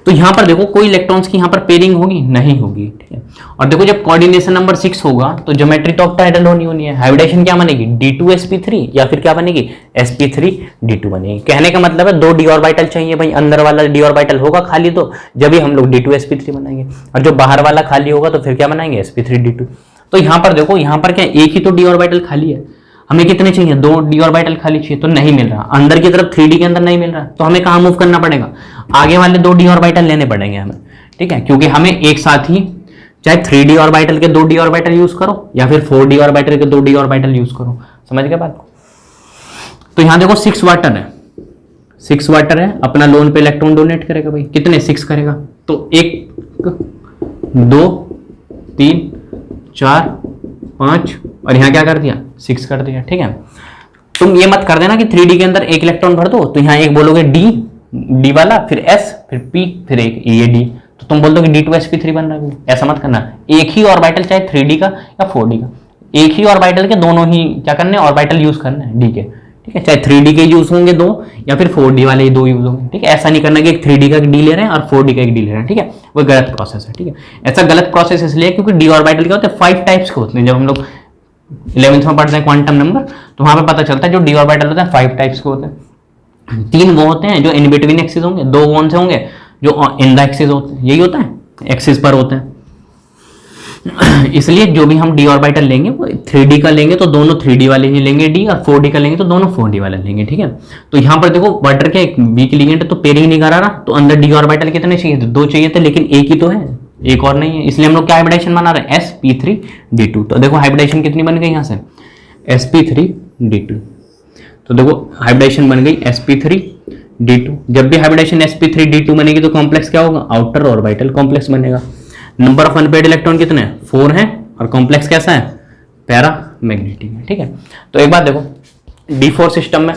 S1: तो यहाँ पर देखो कोई इलेक्ट्रॉन्स की यहाँ पर पेयरिंग होगी, नहीं होगी, ठीक है। और देखो जब कोऑर्डिनेशन नंबर 6 होगा तो ज्योमेट्री तो ऑक्टाहेड्रल होनी है, हाइब्रिडेशन क्या बनेगी, D2sp3, या फिर क्या बनेगी, sp3d2 बनेगी। कहने का मतलब है 2 d ऑर्बिटल चाहिए भाई, अंदर वाला d ऑर्बिटल होगा खाली तो जब ही हम लोग D2sp3 बनाएंगे, और जो बाहर वाला खाली होगा तो फिर क्या बनाएंगे, sp3d2। तो यहाँ पर देखो, यहाँ पर क्या एक ही तो d ऑर्बिटल खाली है, हमें कितने चाहिए, 2 d ऑर्बिटल खाली चाहिए, तो नहीं मिल रहा, अंदर की तरफ 3d के अंदर नहीं मिल रहा, तो हमें कहाँ मूव करना पड़ेगा, आगे वाले 2 d ऑर्बिटल लेने पड़ेंगे हमें, ठीक है। क्योंकि हमें एक साथ ही चाहे 3d ऑर्बिटल के 2 d ऑर्बिटल यूज करो या फिर 4d ऑर्बिटल के 2 d ऑर्बिटल यूज करो, समझ गए बात। तो यहां देखो 6 वाटर है, 6 वाटर है, अपना लोन पे इलेक्ट्रॉन डोनेट करेगा भाई, कितने 6 करेगा, तो 1 2 3 4 5, और यहां क्या कर दिया 6 कर दिया, ठीक है। तुम ये मत कर देना कि 3d के अंदर 1 इलेक्ट्रॉन भर दो, तो यहाँ एक बोलोगे d वाला, फिर s, फिर p, फिर एक ये d, तो तुम बोल दो कि D2sp3 बन रहा है, ऐसा मत करना। एक ही ऑर्बिटल चाहे 3d का या 4d का, एक ही ऑर्बिटल के दोनों ही क्या करने हैं, ऑर्बिटल यूज करना है d के, ठीक है। चाहे 3d के यूज होंगे 2 या फिर 4d वाले 2 यूज होंगे, ठीक है। ऐसा नहीं करना कि एक 3d का d ले रहे हैं और 4d का एक d ले रहे हैं, ठीक है, वो गलत प्रोसेस है, ठीक है। ऐसा गलत प्रोसेस इसलिए क्योंकि d ऑर्बिटल क्या होते हैं, 5 टाइप्स के होते हैं। जब हम लोग 11th में पढ़ते हैं क्वांटम नंबर, तो वहां पे पता चलता है जो d ऑर्बिटल होते हैं 5 टाइप्स के होते हैं। 3 वो होते हैं जो इन बिटवीन एक्सिस होंगे, 2 कौन से होंगे जो इन द एक्सिस होते हैं, यही होता है, एक्सिस पर होते हैं। इसलिए जो भी हम d ऑर्बिटल लेंगे वो 3d का लेंगे तो दोनों 3d वाले ही लेंगे d, और 4d का लेंगे तो दोनों 4d वाले लेंगे, ठीक है। तो यहाँ पर देखो वाटर के एक वीक लिगेंड है तो पेयरिंग नहीं करा रहा, तो अंदर d ऑर्बिटल कितने चाहिए थे, 2 चाहिए थे, लेकिन एक ही तो है, एक और नहीं है, इसलिए हम लोग क्या हाइब्रिडेशन बना रहे हैं, sp3d2। तो देखो हाइब्रिडेशन कितनी बन गई यहाँ से, sp3d2, तो देखो हाइब्रिडेशन बन गई sp3d2। जब भी हाइब्रिडेशन sp3d2 बनेगी तो कॉम्प्लेक्स क्या होगा, आउटर ऑर्बिटल कॉम्प्लेक्स बनेगा। नंबर ऑफ अनपेयर्ड इलेक्ट्रॉन कितने हैं, 4 हैं, और कॉम्प्लेक्स कैसा है, पैरा मैग्नेटिक है, ठीक है। तो एक बात देखो d4 सिस्टम में,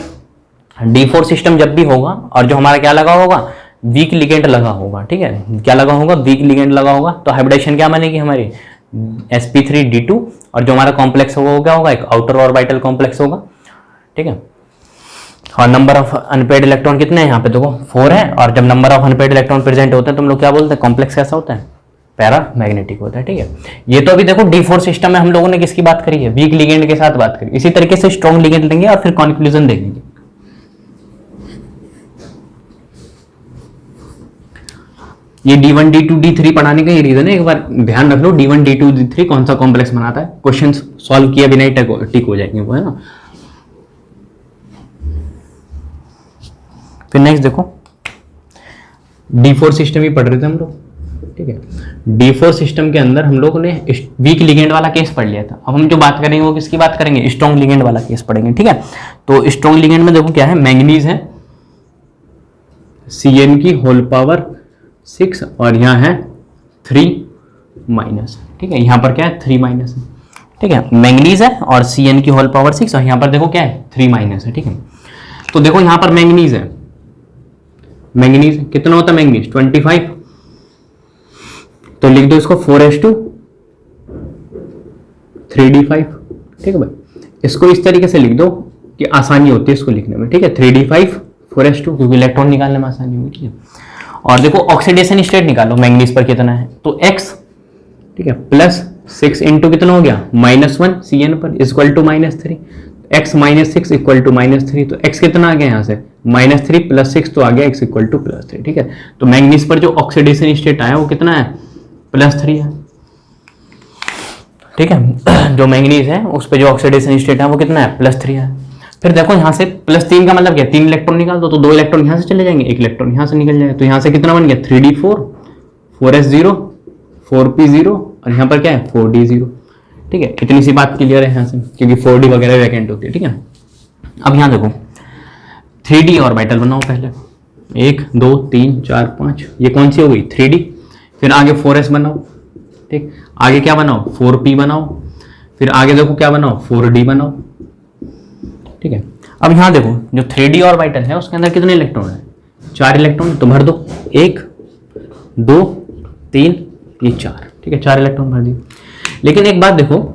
S1: d4 सिस्टम जब भी होगा और जो हमारा क्या लगा होगा, वीक लिगेंड लगा होगा, ठीक है, क्या लगा होगा, वीक लिगेंड लगा होगा, तो हाइब्रिडेशन क्या बनेगी हमारी, sp3d2, और जो हमारा कॉम्प्लेक्स होगा वो क्या होगा, एक आउटर ऑर्बिटल कॉम्प्लेक्स होगा, ठीक है। और नंबर ऑफ अनपेयर्ड इलेक्ट्रॉन कितने हैं यहाँ पे देखो 4 है, और जब number of unpaired electron present होते हैं तो हम लोग क्या बोलते हैं, कॉम्प्लेक्स कैसा होता है, पैरा मैग्नेटिक होता है, ठीक है। ये तो अभी देखो d4 सिस्टम में हम लोगों ने किसकी बात करी है, वीक लिगेंड के साथ बात करी। इसी तरीके से स्ट्रॉन्ग लिगेंड लेंगे और फिर कंक्लूजन देखेंगे। ये d1 d2 d3 पढ़ाने का ये रीजन है, एक बार ध्यान रख लो d1 d2 d3 कौन सा कॉम्प्लेक्स बनाता है, क्वेश्चन सॉल्व किया बिना ही टिक हो जाएंगे वो, है ना। फिर नेक्स्ट देखो d4 सिस्टम ही पढ़ रहे थे हम लोग, ठीक है। d4 सिस्टम के अंदर हम लोगों ने वीक लिगेंड वाला केस पढ़ लिया था। अब हम जो बात करेंगे वो किसकी बात करेंगे, स्ट्रॉन्ग लिगेंड वाला केस पढ़ेंगे, ठीक है। तो स्ट्रॉन्ग लिगेंड में देखो क्या है, मैंगनीज है, Cn की होल पावर 6, और यहाँ है 3 माइनस, ठीक है। यहाँ पर क्या है 3 माइनस है, ठीक है। मैंगनीज है और Cn की होल पावर 6, और यहाँ पर देखो क्या है 3 माइनस है, ठीक है। तो देखो यहां पर मैंगनीज है, मैंगनीज कितना होता है मैंगनीज 25, तो लिख दो इसको 4s2 3d5, ठीक है भाई। इसको इस तरीके से लिख दो कि आसानी होती है इसको लिखने में, ठीक है 3d5 4s2, क्योंकि इलेक्ट्रॉन निकालने में आसानी होगी, ठीक है। और देखो ऑक्सीडेशन स्टेट निकालो मैंगनीज पर कितना है, तो x, ठीक है, प्लस 6 इंटू कितना हो गया -1 Cn पर equal to -3, x -6 equal to -3, तो x कितना आ गया यहाँ से -3 प्लस 6, तो आ गया x इक्वल टू +3, ठीक है। तो मैंगनीज पर जो ऑक्सीडेशन स्टेट आया वो कितना है +3 है, ठीक है। जो मैंगनीज है उस पर जो ऑक्सीडेशन स्टेट है वो कितना है +3 है। फिर देखो यहाँ से +3 का मतलब क्या, 3 इलेक्ट्रॉन निकाल दो, तो 2 इलेक्ट्रॉन यहाँ से चले जाएंगे, 1 इलेक्ट्रॉन यहाँ से निकल जाएगा, तो यहाँ से कितना बन गया 3d4 4s0 4p0 और यहाँ पर क्या है 4d0, ठीक है। इतनी सी बात क्लियर है यहाँ से, क्योंकि 4d वगैरह वैकेंट होती है, ठीक है। अब यहाँ देखो 3d ऑर्बिटल बनाओ पहले, 1 2 3 4 5, ये कौन सी हो गई 3d। फिर आगे 4s बनाओ, ठीक, आगे क्या बनाओ 4p बनाओ, फिर आगे देखो क्या बनाओ 4d बनाओ, ठीक है। अब यहाँ देखो जो 3d ऑर्बिटल है उसके अंदर कितने इलेक्ट्रॉन है 4 इलेक्ट्रॉन, तो भर दो 1 2 3 ये 4, ठीक है 4 इलेक्ट्रॉन भर दिए। लेकिन एक बात देखो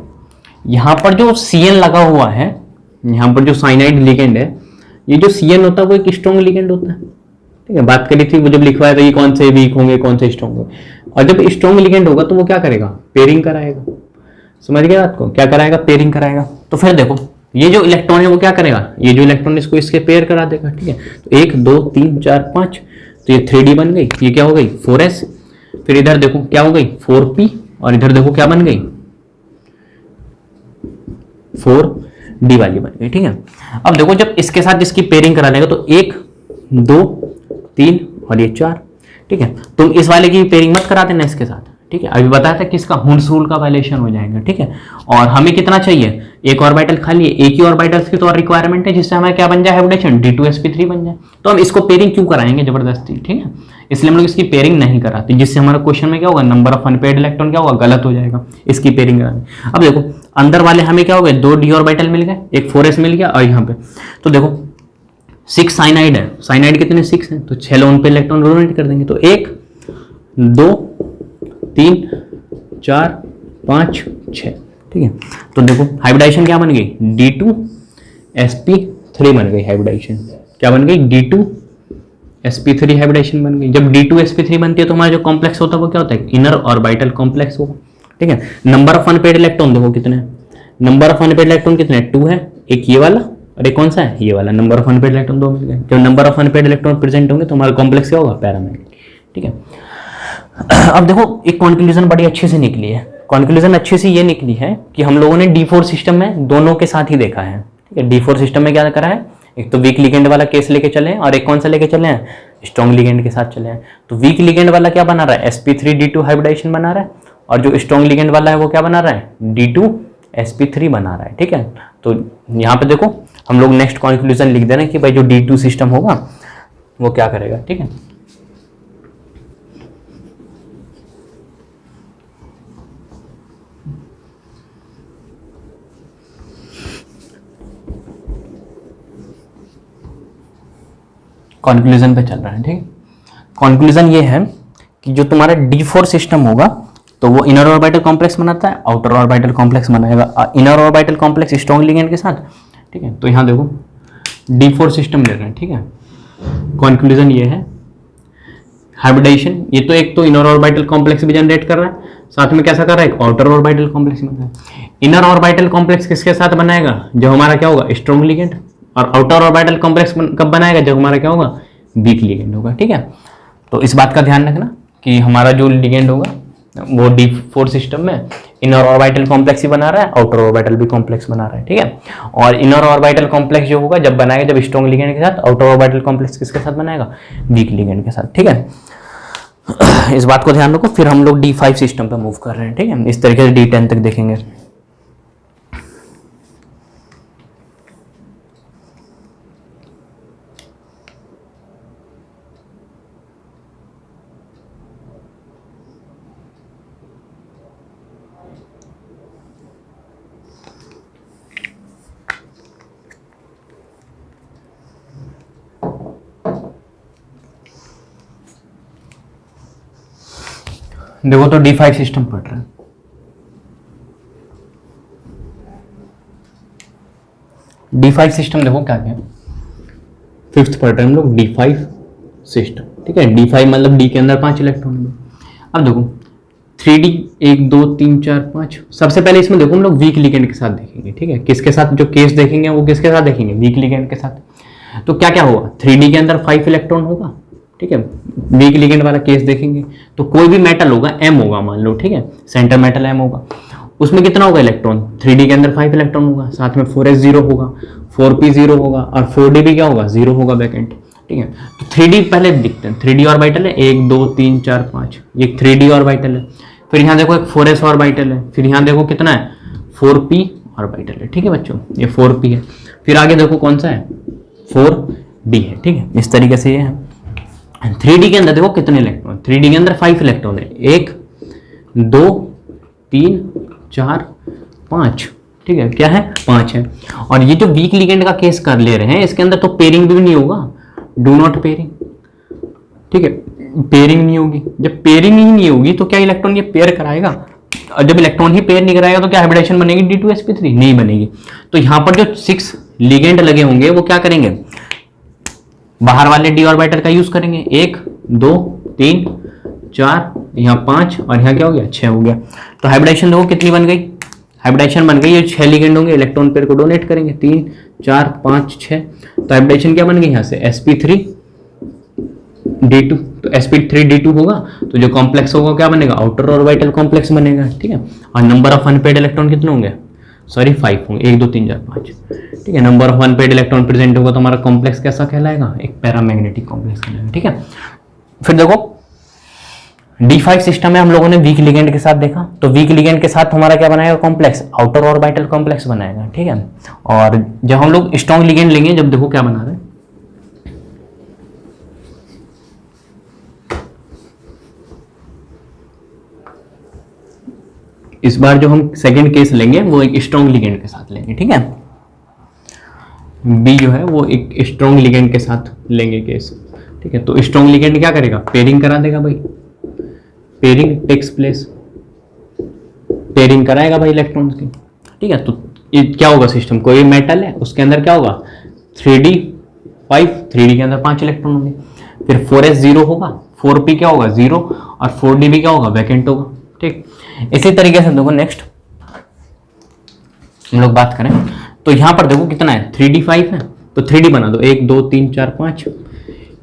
S1: यहाँ पर जो Cn लगा हुआ है, यहाँ पर जो साइनाइड लिगेंड है, ये जो Cn होता है वो एक स्ट्रॉन्ग लिगेंड होता है, ठीक है। बात करी थी वो जब लिखवाया था ये कौन से वीक होंगे कौन से स्ट्रॉन्ग होंगे, और जब स्ट्रॉन्ग लिगेंड होगा तो वो क्या करेगा पेयरिंग कराएगा, समझ गए बात को, क्या कराएगा पेयरिंग कराएगा। तो फिर देखो ये जो इलेक्ट्रॉन है वो क्या करेगा, ये जो इलेक्ट्रॉन इसको इसके पेयर करा देगा, ठीक है। तो 1 2 3 4 5, तो ये 3d बन गई, ये क्या हो गई 4s, फिर इधर देखो क्या हो गई 4p, और इधर देखो क्या बन गई 4d वाली बन गई, ठीक है। अब देखो जब इसके साथ इसकी पेयरिंग करा लेगा तो 1 2 3 और ये 4, ठीक है। तुम इस वाले की पेयरिंग मत करा देना इसके साथ, ठीक है। अभी बताया था कि इसका हुंड्स रूल का वायलेशन हो जाएगा, ठीक है। और हमें कितना चाहिए, एक ऑर्बिटल खाली है, एक ही ऑर्बिटल की तो और रिक्वायरमेंट है जिससे हमें क्या बन जाए हाइब्रिडेशन d2sp3 बन जाए। तो हम इसको पेयरिंग क्यों कराएंगे जबरदस्ती, ठीक है। इसलिए हम लोग इसकी पेयरिंग नहीं कराते, जिससे हमारा क्वेश्चन में क्या होगा नंबर ऑफ अनपेयर्ड इलेक्ट्रॉन क्या होगा गलत हो जाएगा इसकी पेयरिंग कराने। अब देखो अंदर वाले हमें क्या हो गए 2 d ऑर्बिटल मिल गए, एक 4s मिल गया, और यहाँ पे तो देखो 6 साइनाइड है, साइनाइड कितने 6 हैं, तो 6 लोन पे इलेक्ट्रॉन डोनेट कर देंगे, तो 1 2 3 4 5 6, ठीक है। तो देखो हाइब्रिडाइजेशन क्या बन गई d2sp3 बन गई, हाइब्रिडाइजेशन क्या बन गई d2sp3 हाइब्रिडाइजेशन बन गई। जब d2sp3 बनती है तो हमारा जो कॉम्प्लेक्स होता है वो क्या होता है इनर ऑर्बिटल कॉम्प्लेक्स होगा, ठीक है। नंबर ऑफ अनपेयर्ड इलेक्ट्रॉन देखो कितने हैं, नंबर ऑफ अनपेयर्ड इलेक्ट्रॉन कितने 2 है, एक ये वाला और एक कौन सा है ये वाला, नंबर ऑफ अनपेयर्ड इलेक्ट्रॉन 2 मिल गए। जब number of unpaired electron present होंगे तो हमारा कॉम्प्लेक्स क्या होगा पैरामैग्नेटिक, ठीक है। अब देखो एक कंक्लूजन बड़ी अच्छे से निकली है, कंक्लूजन अच्छे से ये निकली है कि हम लोगों ने D4 सिस्टम में दोनों के साथ ही देखा है, ठीक है। D4 सिस्टम में क्या करा है, एक तो वीक लिगेंड वाला केस लेके चले हैं और एक कौन सा लेके चले हैं स्ट्रॉन्ग लिगेंड के साथ चले हैं। तो वीक लिगेंड वाला क्या बना रहा है sp3d2 हाइब्रिडाइजेशन बना रहा है, और जो स्ट्रॉन्ग लिगेंड वाला है वो क्या बना रहा है d2sp3 बना रहा है, ठीक है। तो यहाँ पे देखो हम लोग नेक्स्ट कंक्लूजन लिख दे रहे हैं कि भाई जो D2 सिस्टम होगा वो क्या करेगा, ठीक है। कंक्लूजन पे चल रहा है, ठीक है। कंक्लूजन ये है कि जो तुम्हारा D4 सिस्टम होगा तो वो इनर ऑर्बिटल कॉम्प्लेक्स बनाता है, आउटर ऑर्बिटल कॉम्प्लेक्स बनाएगा, inner orbital complex strong ligand के साथ, ठीक है। तो यहाँ देखो D4 सिस्टम ले रहे हैं, ठीक है। कंक्लूजन ये है हाइब्रिडाइजेशन, ये तो एक तो इनर ऑर्बिटल कॉम्प्लेक्स भी जनरेट कर रहा है, साथ में कैसा कर रहा है एक आउटर ऑर्बिटल कॉम्प्लेक्स बना है। इनर ऑर्बिटल कॉम्प्लेक्स किसके साथ बनाएगा जब हमारा क्या होगा स्ट्रॉन्ग लिगेंड, और आउटर ऑर्बिटल कॉम्प्लेक्स कब बनाएगा जब हमारा क्या होगा वीक लिगेंड होगा, ठीक है। तो इस बात का ध्यान रखना कि हमारा जो लिगेंड होगा वो D4 सिस्टम में इनर ऑर्बिटल कॉम्प्लेक्स ही बना रहा है, आउटर ऑर्बिटल भी कॉम्प्लेक्स बना रहा है, ठीक है। और इनर ऑर्बिटल कॉम्प्लेक्स जो होगा जब बनाएगा जब स्ट्रॉन्ग लिगेंड के साथ, आउटर ऑर्बिटल कॉम्प्लेक्स किसके साथ बनाएगा वीक लिगेंड के साथ, ठीक है। इस बात को ध्यान रखो। फिर हम लोग D5 सिस्टम पे मूव कर रहे हैं, ठीक है। इस तरीके से D10 तक देखेंगे। देखो तो D5 सिस्टम पढ़ रहे हैं। D5 सिस्टम देखो क्या क्या, फिफ्थ पढ़ रहे हैं हम लोग D5 सिस्टम, ठीक है। D5 मतलब D के अंदर 5 इलेक्ट्रॉन है। अब देखो 3D 1 2 3 4 5, सबसे पहले इसमें देखो हम लोग वीक लिगेंड के साथ देखेंगे, ठीक है। किसके साथ, जो केस देखेंगे वो किसके साथ देखेंगे, वीक लिगेंड के साथ। तो क्या क्या होगा, 3D के अंदर 5 इलेक्ट्रॉन होगा, ठीक है। वीक लिगेंड वाला केस देखेंगे तो कोई भी मेटल होगा, M होगा मान लो, ठीक है, सेंटर मेटल M होगा, उसमें कितना होगा इलेक्ट्रॉन, 3D के अंदर 5 इलेक्ट्रॉन होगा, साथ में 4s 0 होगा, 4p 0 होगा और 4d भी क्या होगा, 0 होगा वैकेंट, ठीक है। तो 3D पहले दिखते हैं, 3D ऑर्बिटल है 1 2 3 4 5, ये 3D ऑर्बिटल है। फिर यहाँ देखो एक 4s ऑर्बिटल है, फिर यहाँ देखो कितना है 4p ऑर्बिटल है, ठीक है बच्चों, ये 4p है। फिर आगे देखो कौन सा है 4d है, ठीक है। इस तरीके से ये है। 3D के अंदर देखो कितने इलेक्ट्रॉन, 3D के अंदर 5 इलेक्ट्रॉन है, 1 2 3 4 5, ठीक है, क्या है 5 है। और ये जो वीक लिगेंड का केस कर ले रहे हैं, इसके अंदर तो पेयरिंग भी नहीं होगा, डू नॉट पेयरिंग, ठीक है, पेयरिंग नहीं होगी। जब पेयरिंग ही नहीं होगी तो क्या इलेक्ट्रॉन ये पेयर कराएगा, और जब इलेक्ट्रॉन ही पेयर नहीं कराएगा तो क्या हाइब्रिडेशन बनेगी, D2sp3 नहीं बनेगी। तो यहां पर जो 6 लिगेंड लगे होंगे वो क्या करेंगे, बाहर वाले d ऑर्बिटल का यूज करेंगे, 1 2 3 4, यहाँ 5 और यहाँ क्या हो गया 6 हो गया। तो हाइब्रिडेशन देखो कितनी बन गई, हाइब्रिडेशन बन गई, ये 6 लिगेंड होंगे, इलेक्ट्रॉन पेयर को डोनेट करेंगे 3 4 5 6, तो हाइब्रिडेशन क्या बन गई यहाँ से sp3 d2, तो sp3 d2 होगा, तो जो कॉम्प्लेक्स होगा क्या बनेगा, आउटर ऑर्बिटल कॉम्प्लेक्स बनेगा, ठीक है। और नंबर ऑफ अनपेड इलेक्ट्रॉन कितने होंगे, सॉरी 5 होंगे, 1 2 3 4 5, ठीक है। Number of unpaired electron present होगा तो हमारा कॉम्प्लेक्स कैसा कहलाएगा, एक पैरामैग्नेटिक कॉम्प्लेक्स कहलाएगा, ठीक है। फिर देखो D5 सिस्टम में हम लोगों ने वीक लिगेंड के साथ देखा, तो वीक लिगेंड के साथ हमारा क्या बनाएगा कॉम्प्लेक्स, आउटर ऑर्बिटल कॉम्प्लेक्स बनाएगा, ठीक है। और जब हम लोग स्ट्रॉन्ग लिगेंड लेंगे, जब देखो क्या बना रहे हैं, इस बार जो हम सेकंड केस लेंगे वो एक स्ट्रॉन्ग लिगेंड के साथ लेंगे, ठीक है। बी जो है वो एक स्ट्रॉन्ग लिगेंड के साथ लेंगे केस, ठीक है। तो स्ट्रॉन्ग लिगेंड क्या करेगा, पेयरिंग करा देगा भाई, पेयरिंग टेक्स प्लेस, पेयरिंग कराएगा भाई इलेक्ट्रॉन्स की, ठीक है। तो ये क्या होगा सिस्टम, कोई मेटल है उसके अंदर क्या होगा 3D 5, 3D के अंदर 5 इलेक्ट्रॉन होंगे, फिर 4s 0 होगा, 4p क्या होगा 0 और 4d भी क्या होगा वैकेंट होगा, ठीक। इसी तरीके से देखो नेक्स्ट हम लोग बात करें तो यहां पर देखो कितना है 3D 5 है, तो 3D बना दो 1 2 3 4 5,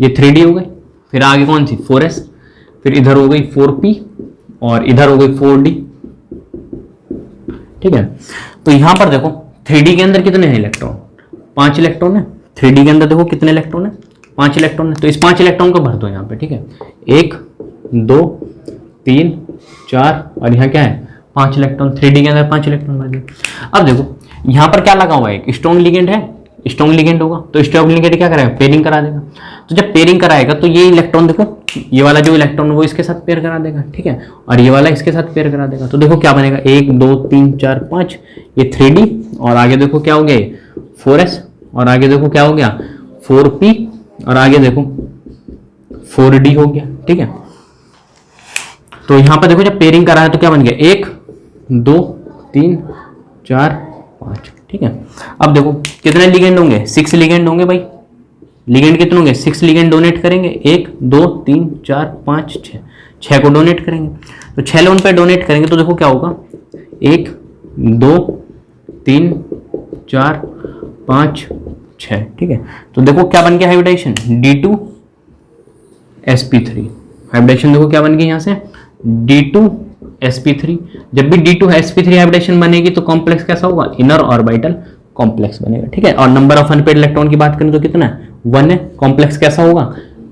S1: ये 3D हो गई। फिर आगे कौन सी 4s, फिर इधर हो गई 4p और इधर हो गई 4d, ठीक है। तो यहां पर देखो 3D के अंदर कितने हैं इलेक्ट्रॉन, 5 इलेक्ट्रॉन है, 3D के अंदर देखो कितने इलेक्ट्रॉन है 5 इलेक्ट्रॉन है। तो इस 5 इलेक्ट्रॉन को भर दो यहाँ पे, ठीक है, 1 2 3 4 और यहाँ क्या है 5 इलेक्ट्रॉन, 3D के अंदर 5 इलेक्ट्रॉन भर दिए। अब देखो यहाँ पर क्या लगा हुआ है, एक स्ट्रॉन्ग लिगेंड है, स्ट्रॉन्ग लिगेंड होगा तो स्ट्रॉन्ग लिगेंड क्या करेगा, पेयरिंग करा देगा। तो जब पेयरिंग कराएगा तो ये इलेक्ट्रॉन देखो, ये वाला जो इलेक्ट्रॉन वो इसके साथ पेयर करा देगा, ठीक है, और ये वाला इसके साथ पेयर करा देगा। तो देखो क्या बनेगा 1 2 3 4 5, ये 3D और आगे देखो क्या हो गया 4s और आगे देखो क्या हो गया 4p और आगे देखो 4d हो गया, ठीक है। तो यहां पर देखो जब पेयरिंग करा है तो क्या बन गया 1 2 3 4 5, ठीक है। अब देखो कितने लिगेंड होंगे 6 लिगेंड होंगे भाई, लिगेंड कितने होंगे 6 लिगेंड डोनेट करेंगे, 1 2 3 4 5 6 को डोनेट करेंगे। तो 6 लोन पे डोनेट करेंगे तो देखो क्या होगा 1 2 3 4 5 6, ठीक है। तो देखो क्या बन गया हाइब्रिडेशन D2sp3, हाइब्रिडेशन देखो क्या बन गई यहाँ से D2sp3। जब भी D2sp3 हाइब्रिडेशन बनेगी तो कॉम्प्लेक्स कैसा होगा, इनर ऑर्बिटल कॉम्प्लेक्स बनेगा, ठीक है। और नंबर ऑफ अनपेड इलेक्ट्रॉन की बात करें तो कितना है 1 है, कॉम्प्लेक्स कैसा होगा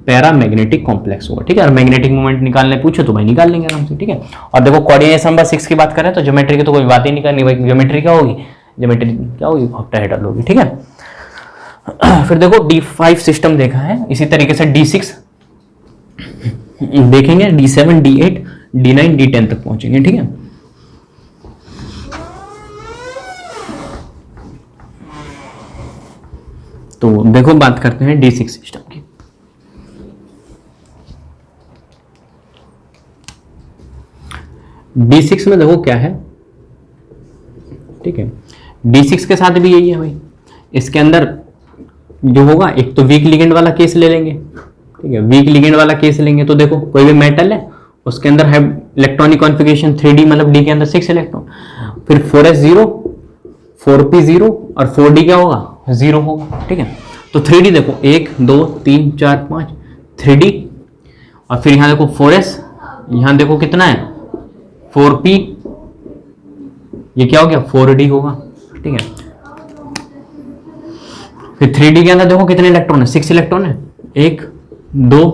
S1: पैरामैग्नेटिक कॉम्प्लेक्स होगा, ठीक है। और मैग्नेटिक मोमेंट निकालने पूछे तो भाई निकाल लेंगे आराम से, ठीक है। और देखो कोऑर्डिनेशन नंबर 6 की बात करें तो ज्योमेट्री की तो कोई बात ही नहीं करनी भाई, ज्योमेट्री क्या होगी, ज्योमेट्री क्या होगी ऑक्टाहेड्रल होगी, ठीक है। फिर देखो D5 सिस्टम देखा है, इसी तरीके से D6 देखेंगे, D7 D8 D9 D10 तक पहुंचेंगे, ठीक है। तो देखो बात करते हैं D6 सिस्टम की। D6 में देखो क्या है, ठीक है, D6 के साथ भी यही है भाई। इसके अंदर जो होगा, एक तो वीक लिगेंड वाला केस ले लेंगे, ठीक है, वीक लिगेंड वाला केस लेंगे तो देखो कोई भी मेटल है उसके अंदर है इलेक्ट्रॉनिक कॉन्फ़िगरेशन 3D, मतलब D के अंदर 6 इलेक्ट्रॉन, फिर 4s 0, 4p 0 और 4d क्या होगा, 0 होगा, ठीक है। तो 3D देखो 1 2 3 4 5 3D, और फिर यहां देखो 4s, यहां देखो कितना है 4p, ये क्या हो गया 4d होगा, ठीक है। फिर 3D के अंदर देखो कितने इलेक्ट्रॉन है, 6 इलेक्ट्रॉन है, 1 2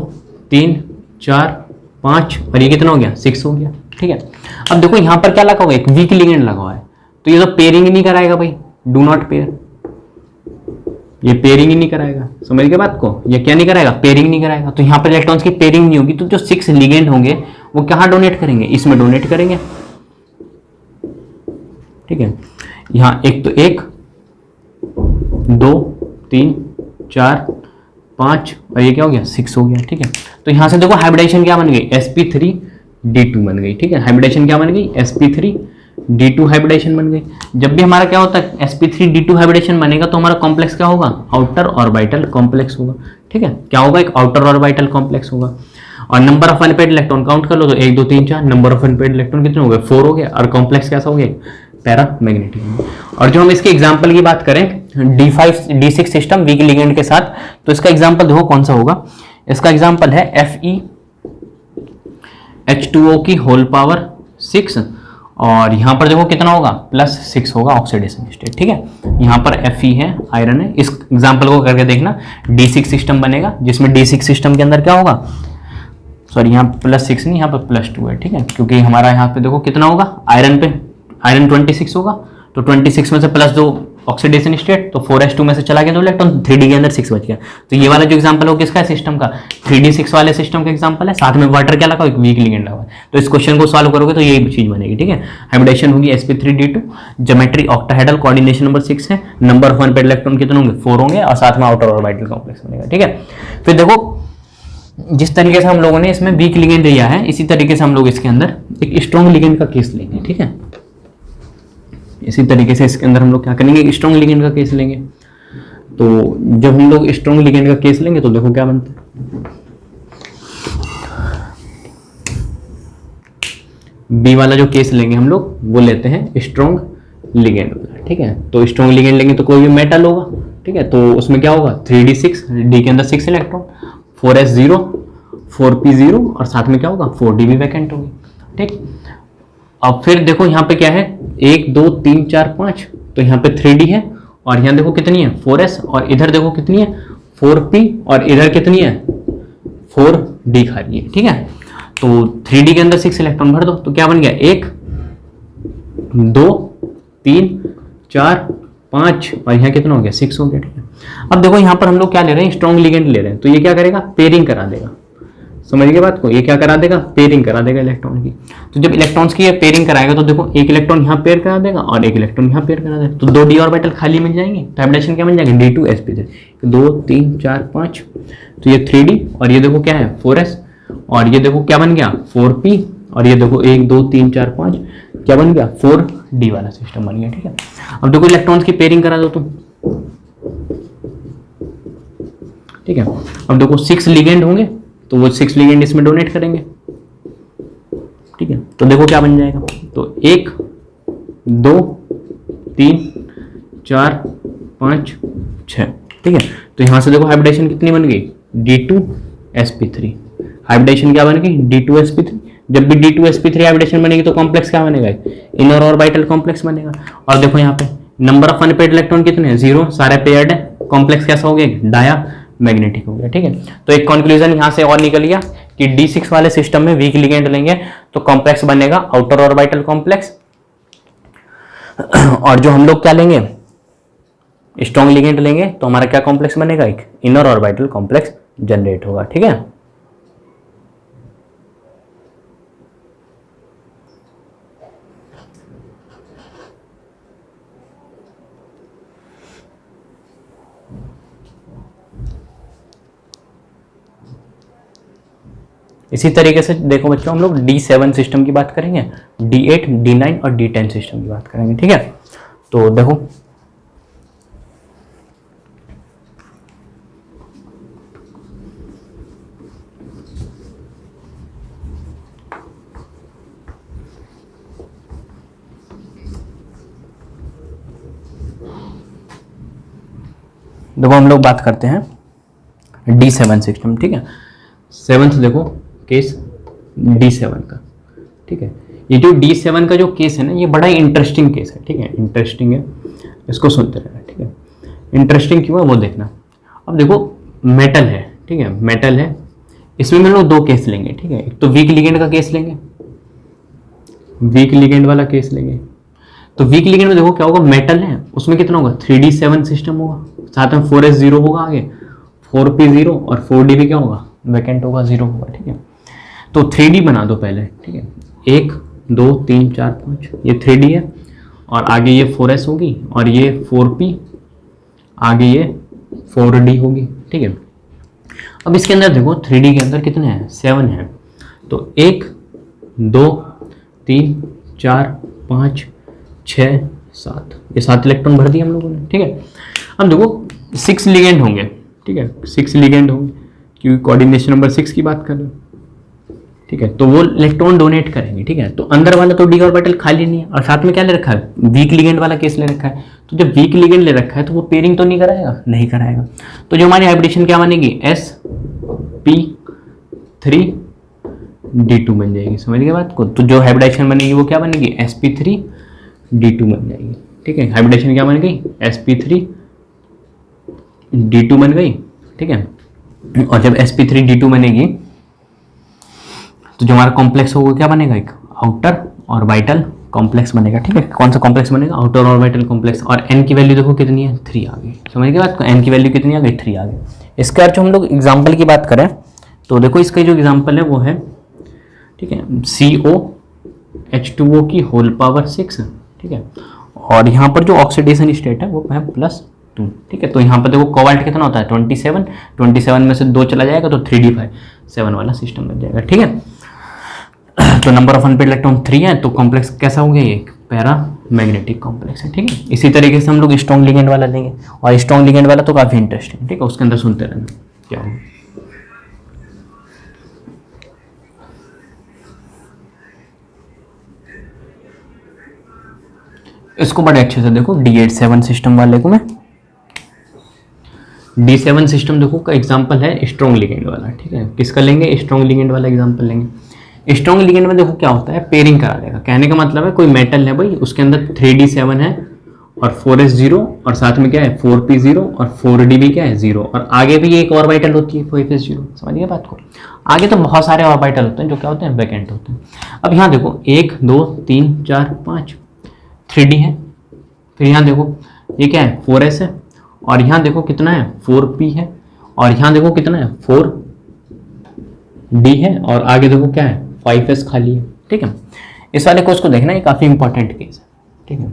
S1: 3 4 5 और ये कितना हो गया 6 हो गया, ठीक है। अब देखो यहां पर क्या लगा हुआ है, एक वीक लिगेंड लगा हुआ है, तो ये तो पेयरिंग ही नहीं कराएगा भाई, डू नॉट पेयर, ये पेयरिंग ही नहीं कराएगा, समझ गए बात को, ये क्या नहीं कराएगा, पेयरिंग नहीं कराएगा। तो यहाँ पर इलेक्ट्रॉन्स की पेयरिंग नहीं होगी, तो जो 6 लिगेंड होंगे वो कहाँ डोनेट करेंगे, इसमें डोनेट करेंगे, ठीक है। यहाँ एक तो 1 2 3 4 5 और ये क्या हो गया 6 हो गया, ठीक है। तो यहाँ से देखो हाइब्रिडेशन क्या बन गई, sp3d2 बन गई, ठीक है। हाइब्रिडेशन क्या बन गई, sp3d2 हाइब्रिडेशन बन गई। जब भी हमारा क्या होता है sp3d2 हाइब्रिडेशन बनेगा तो हमारा कॉम्प्लेक्स क्या होगा, आउटर ऑर्बिटल कॉम्प्लेक्स होगा, ठीक है। क्या होगा, एक आउटर ऑर्बिटल कॉम्प्लेक्स होगा। और number of unpaired electron count कर लो तो 1 2 3 4, नंबर ऑफ अनपेयर्ड इलेक्ट्रॉन कितने हो गए 4 हो गया, और कॉम्प्लेक्स कैसा हो गया, पैरामैग्नेटिक। और जो हम इसके एग्जांपल की बात करें D5 D6 system weak ligand के साथ, तो इसका एग्जांपल देखो कौन सा होगा, इसका एग्जांपल है FeH2O की होल पावर 6, और यहां पर देखो कितना होगा +6 होगा ऑक्सीडेशन स्टेट, ठीक है। यहां पर Fe है, आयरन है। इस एग्जांपल को करके देखना, D6 सिस्टम बनेगा जिसमें D6 सिस्टम के अंदर क्या होगा, सॉरी यहाँ +6 नहीं, यहाँ पर +2 है, ठीक है, क्योंकि हमारा यहाँ पे देखो कितना होगा, आयरन पे आयरन 26 होगा, तो 26 में से +2 ऑक्सीडेशन स्टेट, तो 4s2 में से चला गया 2 इलेक्ट्रॉन, 3D के अंदर 6 बच गया। तो ये वाला जो एग्जांपल हो किसका है, सिस्टम का, 3D6 वाले सिस्टम का एग्जांपल है। साथ में वाटर क्या लगा, एक वीक लिगेंड लगा है। तो इस क्वेश्चन को सॉल्व करोगे तो यही चीज बनेगी, ठीक है। हाइब्रिडेशन होगी sp3d2, geometry octahedral, coordination number 6 है, नंबर ऑफ अनपेयर्ड इलेक्ट्रॉन कितने होंगे 4 होंगे, और साथ में आउटर ऑर्बिटल कॉम्प्लेक्स बनेगा, ठीक है। फिर देखो जिस तरीके से हम लोगों ने इसमें वीक लिगेंड लिया है, इसी तरीके से हम लोग इसके अंदर एक स्ट्रॉन्ग लिगेंड का केस लेंगे, ठीक है। इसी तरीके से इसके अंदर हम लोग क्या करेंगे, स्ट्रॉन्ग लिगेंड का केस लेंगे। तो जब हम लोग स्ट्रॉन्ग लिगेंड का केस लेंगे तो देखो क्या बनता है, बी वाला जो केस लेंगे हम लोग वो लेते हैं स्ट्रॉन्ग लिगेंड वाला, ठीक है। तो स्ट्रॉन्ग लिगेंड लेंगे तो कोई भी मेटल होगा, ठीक है, तो उसमें क्या होगा 3d6, डी के अंदर 6 इलेक्ट्रॉन, 4s 0, 4p 0 और साथ में क्या होगा 4d भी वैकेंट होगी, ठीक। अब फिर देखो यहाँ पे क्या है 1 2 3 4 5, तो यहाँ पे 3d है, और यहाँ देखो कितनी है 4s, और इधर देखो कितनी है 4p, और इधर कितनी है 4d खा रही है, ठीक है। तो 3d के अंदर 6 इलेक्ट्रॉन भर दो, तो क्या बन गया 1 2 3 4 5 और यहाँ कितना हो गया 6 हो गया, ठीक है। अब देखो यहाँ पर हम लोग क्या ले रहे हैं, स्ट्रॉन्ग लिगेंड ले रहे हैं, तो ये क्या करेगा पेयरिंग करा देगा, समझ गए बात को, ये क्या करा देगा पेयरिंग करा देगा इलेक्ट्रॉन की। तो जब इलेक्ट्रॉन्स की ये पेयरिंग कराएगा तो देखो एक इलेक्ट्रॉन यहाँ पेयर करा देगा और एक इलेक्ट्रॉन यहाँ पेयर करा देगा, तो 2 d ऑर्बिटल खाली मिल जाएंगे, तो हाइब्रिडेशन क्या बन जाएगा D2sp3, 2 3 4 5, तो ये 3d और ये देखो क्या है 4s, और ये देखो क्या बन गया 4p, और ये देखो 1 2 3 4 5 क्या बन गया 4d वाला सिस्टम बन गया, ठीक है। अब देखो इलेक्ट्रॉन्स की पेयरिंग करा दो तुम, ठीक है। अब देखो 6 लिगेंड होंगे तो वो 6 लिगेंड इसमें डोनेट करेंगे, ठीक है। तो देखो क्या बन जाएगा, तो 1 2 3 4 5 6, ठीक है। तो यहां से देखो हाइब्रिडेशन कितनी बन गई D2sp3, हाइब्रिडेशन क्या बन गई D2sp3। जब भी D2sp3 हाइब्रिडेशन बनेगी तो कॉम्प्लेक्स क्या बनेगा इनर ऑर्बिटल कॉम्प्लेक्स बनेगा। और देखो यहाँ पे नंबर ऑफ अनपेयर्ड इलेक्ट्रॉन कितने हैं 0, सारे पेयर्ड है, कॉम्प्लेक्स कैसा हो गया डाया मैग्नेटिक हो गया, ठीक है। तो एक कंक्लूजन यहां से और निकल गया कि D6 वाले सिस्टम में वीक लिगेंड लेंगे तो कॉम्प्लेक्स बनेगा आउटर ऑर्बिटल कॉम्प्लेक्स, और जो हम लोग क्या लेंगे स्ट्रॉन्ग लिगेंड लेंगे तो हमारा क्या कॉम्प्लेक्स बनेगा एक इनर ऑर्बिटल कॉम्प्लेक्स जनरेट होगा, ठीक है। इसी तरीके से देखो बच्चों हम लोग D7 सिस्टम की बात करेंगे, D8, D9 और D10 सिस्टम की बात करेंगे, ठीक है। तो देखो हम लोग बात करते हैं D7 सिस्टम, ठीक है। सेवंथ देखो केस D7 का, ठीक है। ये जो D7 का जो केस है ना, ये बड़ा ही इंटरेस्टिंग केस है, ठीक है, इंटरेस्टिंग है, इसको सुनते रहना, ठीक है। इंटरेस्टिंग क्यों है वो देखना। अब देखो मेटल है, ठीक है, मेटल है, इसमें हम लोग 2 केस लेंगे, ठीक है। एक तो वीक लिगेंड का केस लेंगे, वीक लिगेंड वाला केस लेंगे। तो वीक लिगेंड में देखो क्या होगा, मेटल है, उसमें कितना होगा 3D7 सिस्टम होगा, साथ में 4s0 होगा, आगे 4p0 और 4d भी क्या होगा, वैकेंट होगा, 0 होगा, ठीक है। तो 3D बना दो पहले, ठीक है। 1 2 3 4 5 ये 3D है, और आगे ये 4s होगी, और ये 4p, आगे ये 4d होगी, ठीक है। अब इसके अंदर देखो 3D के अंदर कितने हैं, 7 हैं। तो 1 2 3 4 5 6 7, ये 7 इलेक्ट्रॉन भर दिए हम लोगों ने, ठीक है। अब देखो 6 लिगेंड होंगे, ठीक है, 6 लिगेंड होंगे, क्योंकि कोऑर्डिनेशन नंबर 6 की बात कर रहे हैं, ठीक है। तो वो इलेक्ट्रॉन डोनेट करेंगे, ठीक है। तो अंदर वाला तो डी ऑर्बिटल खाली नहीं है, और साथ में क्या ले रखा है, वीक लिगेंड वाला केस ले रखा है। तो जब वीक लिगेंड ले रखा है तो वो पेयरिंग तो नहीं कराएगा, नहीं कराएगा। तो जो हमारी हाइब्रिडेशन क्या बनेगी, sp3d2 बन जाएगी, समझ गए बात को। तो जो हाइब्रिडेशन बनेगी वो क्या बनेगी, sp3d2 बन जाएगी, ठीक है। हाइब्रिडेशन क्या बन गई, sp3d2 बन गई, ठीक है। और जब sp3d2 बनेगी तो जो हमारा कॉम्प्लेक्स होगा क्या बनेगा, एक आउटर ऑर्बिटल कॉम्प्लेक्स बनेगा, ठीक है। कौन सा कॉम्प्लेक्स बनेगा, आउटर ऑर्बिटल कॉम्प्लेक्स। और n की वैल्यू देखो कितनी है, 3 आ गई, समझ गए बात को। n की वैल्यू कितनी आ गई, 3 आ गई। इसका अर्थ हम लोग एग्जाम्पल की बात करें तो देखो इसका जो एग्जाम्पल है वो है, ठीक है, COH2O की होल पावर 6, ठीक है। और यहाँ पर जो ऑक्सीडेशन स्टेट है वो है +2, ठीक है। तो यहाँ पर देखो कोवेलेंट कितना होता है, 27 में से 2 चला जाएगा तो 3d7 वाला सिस्टम बन जाएगा, ठीक है। तो नंबर ऑफ अनपेयर्ड इलेक्ट्रॉन 3 है, तो कॉम्प्लेक्स कैसा हो गया, ये पैरा मैग्नेटिक कॉम्प्लेक्स है, ठीक है। इसी तरीके से हम लोग स्ट्रॉन्ग लिगेंड वाला लेंगे, और स्ट्रॉन्ग लिगेंड वाला तो काफी इंटरेस्टिंग, ठीक है, उसके अंदर सुनते रहना क्या होगा। इसको बड़े अच्छे से देखो, D8-7 सिस्टम वाले को मैं D7 सिस्टम देखो का एग्जांपल है स्ट्रॉन्ग लिगेंड वाला, ठीक है। किसका लेंगे, स्ट्रॉन्ग लिगेंड वाला एग्जांपल लेंगे। स्ट्रॉन्ग लिगेंड में देखो क्या होता है, पेयरिंग करा देगा। कहने का मतलब है कोई मेटल है भाई, उसके अंदर 3d7 है और 4s0, और साथ में क्या है 4p0 और 4d भी क्या है 0, और आगे भी एक ऑर्बिटल होती है 5s0, समझिए बात को। आगे तो बहुत सारे ऑर्बिटल होते हैं जो क्या होते हैं, वैकेंट होते हैं। अब यहाँ देखो 1 2 3 4 5 3d है, फिर यहाँ देखो ये क्या है 4s है, और यहाँ देखो कितना है 4p है, और यहाँ देखो कितना है 4d है, और आगे देखो क्या है 5s खाली है, ठीक है। इस वाले कोर्स को देखना, ये काफी इंपॉर्टेंट केस है, ठीक है।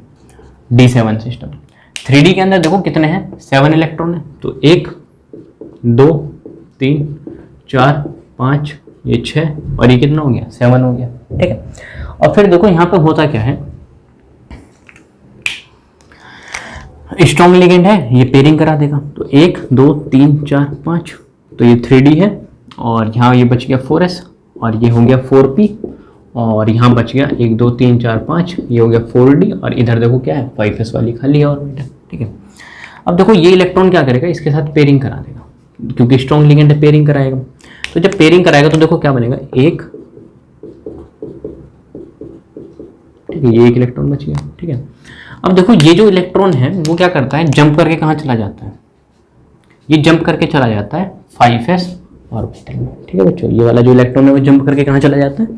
S1: D7 सिस्टम 3D के अंदर देखो कितने हैं, 7 इलेक्ट्रॉन है। तो 1 2 3 4 5 ये 6, और ये कितना हो गया 7 हो गया, ठीक है। और फिर देखो यहाँ पे होता क्या है, स्ट्रॉन्ग लिगेंड है, ये पेयरिंग करा देगा। तो 1 2 3 4 5, तो ये 3D है, और यहाँ ये बच गया 4s, और ये हो गया 4p, और यहाँ बच गया 1 2 3 4 5, ये हो गया 4d, और इधर देखो क्या है 5s वाली खाली है ऑर्बिटल, ठीक है। अब देखो ये इलेक्ट्रॉन क्या करेगा, इसके साथ पेयरिंग करा देगा, क्योंकि स्ट्रॉन्ग लिगेंड है, पेयरिंग कराएगा। तो जब पेयरिंग कराएगा तो देखो क्या बनेगा, 1, ठीक है, ये एक इलेक्ट्रॉन बच गया, ठीक है। अब देखो ये जो इलेक्ट्रॉन है वो क्या करता है, जंप करके कहाँ चला जाता है, ये जंप करके चला जाता है 5s ऑर्बिटल में, ठीक है बच्चों। ये वाला जो इलेक्ट्रॉन है वो जंप करके कहाँ चला जाता है,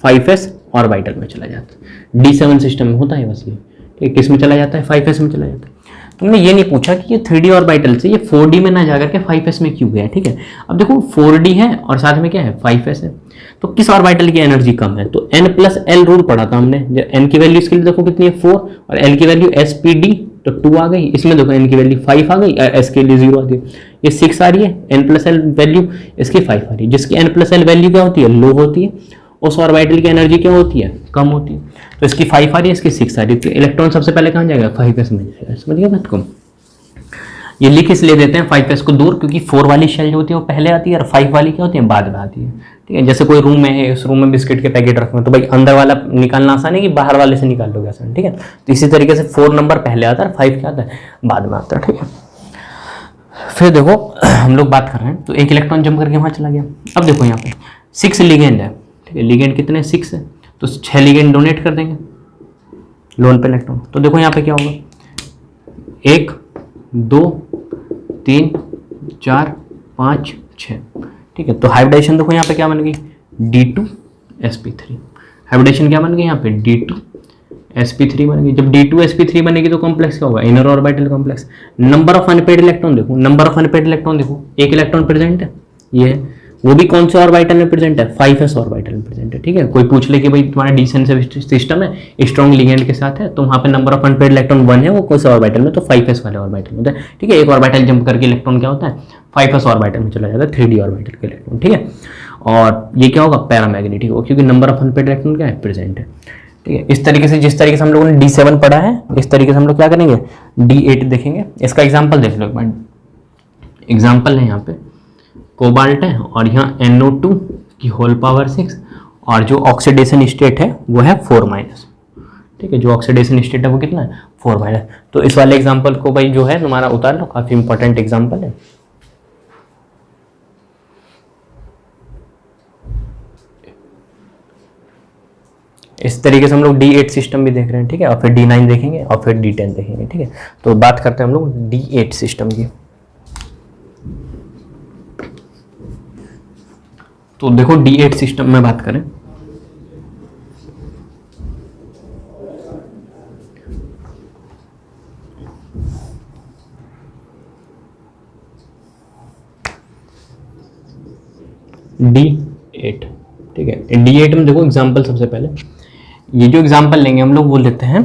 S1: 5s ऑर्बिटल में चला जाता है। D7 सिस्टम में होता है बस ये, ठीक है। किस में चला जाता है, 5s में चला जाता है। तुमने ये नहीं पूछा कि ये 3D ऑर्बिटल से ये 4D में ना जाकर के 5s में क्यों गया, ठीक है। अब देखो 4D है और साथ में क्या है 5s है, तो किस ऑर्बिटल की एनर्जी कम है, तो n+l रूल पढ़ा था हमने। n की वैल्यू इसके लिए देखो कितनी है 4, और l की वैल्यू spd, तो 2 आ गई। इसमें देखो n की वैल्यू 5 आ गई और s के लिए 0 आ गई। ये 6 आ रही है, n+l वैल्यू, इसकी 5 आ रही है। जिसकी n+l वैल्यू क्या होती है, लो होती है, उस ऑर्बिटल की एनर्जी क्या होती है, कम होती है। तो इसकी 5 आ रही है, इसकी 6 आ रही है, तो इलेक्ट्रॉन सबसे पहले कहाँ जाएगा, 5s में जाएगा। समझ गए बात को। ये लिख इसलिए देते हैं 5s को दूर, क्योंकि 4 वाली शेल जो होती है वो पहले आती है और 5 वाली क्या होती है, बाद में आती है। ठीक है, जैसे कोई रूम में है, उस रूम में बिस्किट के पैकेट रखे हैं, तो भाई अंदर वाला निकालना आसान है कि बाहर वाले से निकाल लोगे आसान। ठीक है, तो इसी तरीके से 4 नंबर पहले आता है, 5 क्या आता है, बाद में आता है। ठीक है, फिर देखो हम लोग बात कर रहे हैं, तो एक इलेक्ट्रॉन जंप करके वहां चला गया। अब देखो यहाँ पे 6 लिगेंड है। ठीक है, लिगेंड कितने, 6 है, तो 6 लिगेंड डोनेट कर देंगे लोन पे इलेक्ट्रॉन। तो देखो यहाँ पे क्या होगा, 1 2 3 4 5 6। ठीक है, तो हाइब्रिडेशन देखो यहाँ पे क्या बन गई, D2sp3। हाइब्रिडेशन क्या बन गई यहाँ पे, D2sp3 बन गई। जब D2sp3 बनेगी तो कॉम्प्लेक्स क्या होगा, inner orbital complex. Number of unpaired electron देखो, नंबर ऑफ अनपेड इलेक्ट्रॉन देखो, एक इलेक्ट्रॉन प्रेजेंट है, ये है, वो भी कौन से ऑर्बिटल में प्रेजेंट है, 5s ऑर्बिटल में प्रेजेंट है। ठीक है, कोई पूछ ले कि भाई तुम्हारा डिसेंसिव सिस्टम है, स्ट्रॉन्ग लिगेंड के साथ है, तो वहाँ पे नंबर ऑफ अनपेड इलेक्ट्रॉन 1 है, वो कौन से ऑर्बिटल में, तो 5s वाले ऑर्बिटल में होता है। ठीक है, एक ऑर्बिटल जंप करके इलेक्ट्रॉन क्या होता है, 5s ऑर्बिटल में चला जाता है, 3d ऑर्बिटल के इलेक्ट्रॉन। ठीक है, और ये क्या होगा, पैरामैग्नेटिक होगा, क्योंकि नंबर ऑफ अनपेड इलेक्ट्रॉन क्या है, प्रेजेंट है। ठीक है, इस तरीके से, जिस तरीके से हम लोगों ने D7 पढ़ा है, इस तरीके से हम लोग क्या करेंगे, D8 देखेंगे। इसका एग्जाम्पल देख लो एक बार। एग्जाम्पल है यहाँ पे कोबाल्ट है, और यहाँ NO2 की होल पावर 6, और जो ऑक्सीडेशन स्टेट है वो है 4-। ठीक है, जो ऑक्सीडेशन स्टेट है वो कितना है, 4-। तो इस वाले एग्जाम्पल को भाई जो है तुम्हारा उतार लो, काफी इंपॉर्टेंट एग्जाम्पल है। इस तरीके से हम लोग D8 सिस्टम भी देख रहे हैं। ठीक है, और फिर D9 देखेंगे, और फिर D10 देखेंगे। ठीक है, तो बात करते हैं हम लोग D8 सिस्टम की। तो देखो D8 सिस्टम में बात करें, D8। ठीक है, D8 में देखो एग्जांपल, सबसे पहले ये जो एग्जांपल लेंगे हम लोग वो लेते हैं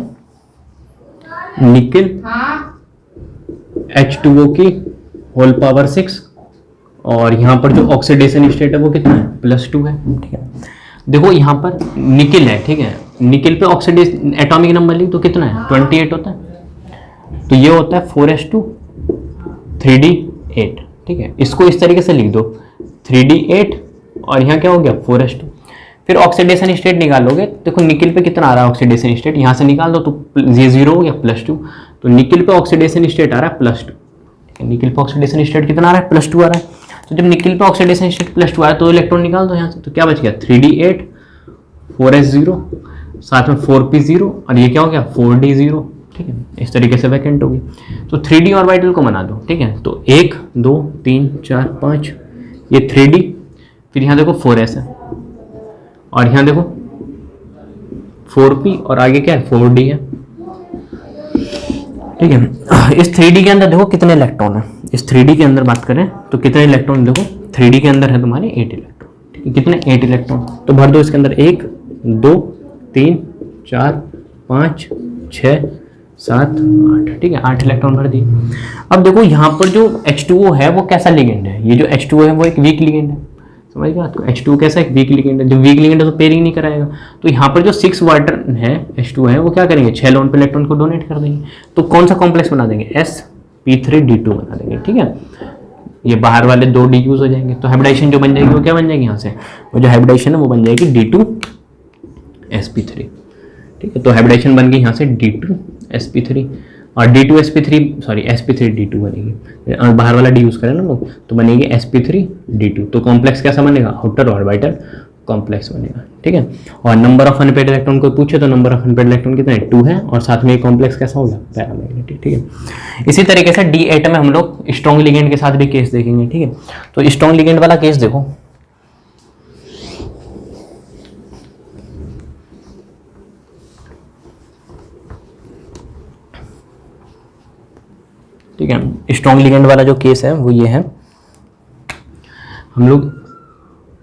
S1: निकिल H2O की होल पावर 6, और यहाँ पर जो ऑक्सीडेशन स्टेट है वो कितना है, +2 है। ठीक है, देखो यहाँ पर निकिल है। ठीक है, निकिल पे ऑक्सीडेशन एटॉमिक नंबर ली तो कितना है, 28 होता है, तो ये होता है 4s2 3d8। ठीक है, इसको इस तरीके से लिख दो, 3d8 और यहाँ क्या हो गया, 4s2। फिर ऑक्सीडेशन स्टेट निकालोगे, देखो निकिल पे कितना आ रहा है ऑक्सीडेशन स्टेट, यहाँ से निकाल दो तो ये 0 हो गया, +2। तो निकिल पे ऑक्सीडेशन स्टेट आ रहा है +2। निकिल पे ऑक्सीडेशन स्टेट कितना आ रहा है, +2 आ रहा है। तो जब निकिल पे ऑक्सीडेशन स्टेट +2 आया तो इलेक्ट्रॉन निकाल दो यहाँ से, तो क्या बच गया, 3d8 4s0, साथ में 4p0, और ये क्या हो गया, 4d0। ठीक है, इस तरीके से वैकेंट होगी। तो 3d ऑर्बिटल को बना दो। ठीक है, तो 1 2 3 4 5, ये 3d, फिर यहाँ देखो 4s है, और यहाँ देखो 4p, और आगे क्या है, 4d है। ठीक है, इस 3d के अंदर देखो कितने इलेक्ट्रॉन है, इस 3d के अंदर बात करें तो कितने इलेक्ट्रॉन, देखो 3d के अंदर है तुम्हारे 8 इलेक्ट्रॉन। ठीक है, कितने, 8 इलेक्ट्रॉन, तो भर दो इसके अंदर, 1 2 3 4 5 6 7 8। ठीक है, 8 इलेक्ट्रॉन भर दिए। अब देखो यहाँ पर जो H2O है वो कैसा लिगेंड है, ये जो H2O है वो एक वीक लिगेंड है। समझ गया, तो H2O कैसा, एक वीक लिगेंड है। जो वीक लिगेंड है तो पेयरिंग नहीं कराएगा, तो यहाँ पर जो 6 वाटर है H2O है वो क्या करेंगे, 6 लोन पे इलेक्ट्रॉन को डोनेट कर देंगे। तो कौन सा कॉम्प्लेक्स बना देंगे, sp3d2 बना देंगे। ठीक है, ये बाहर वाले 2 D यूज हो जाएंगे, तो हाइब्रिडेशन जो बन जाएगी वो क्या बन जाएगी, यहाँ से वो जो हाइब्रिडेशन है वो बन जाएगी D2sp3। ठीक है, तो हाइब्रिडेशन बन गई यहाँ से D2sp3, और sp3d2 बनेगी, और बाहर वाला D यूज करें ना लोग, तो बनेगी sp3d2। तो कॉम्प्लेक्स कैसा बनेगा, आउटर ऑर्बिटल कॉम्प्लेक्स बनेगा। ठीक है, और नंबर ऑफ अनपेड इलेक्ट्रॉन को पूछे तो नंबर ऑफ अनपेड इलेक्ट्रॉन कितना है, 2 है, और साथ में कॉम्प्लेक्स कैसा होगा, पैरामैग्नेटिक। ठीक है, इसी तरीके से D8 में हम लोग स्ट्रॉन्ग लिगेंड के साथ भी केस देखेंगे। ठीक है, तो स्ट्रॉन्ग लिगेंड वाला केस देखो, ठीक है, स्ट्रॉन्ग लिगेंड वाला जो केस है वो ये है, हम लोग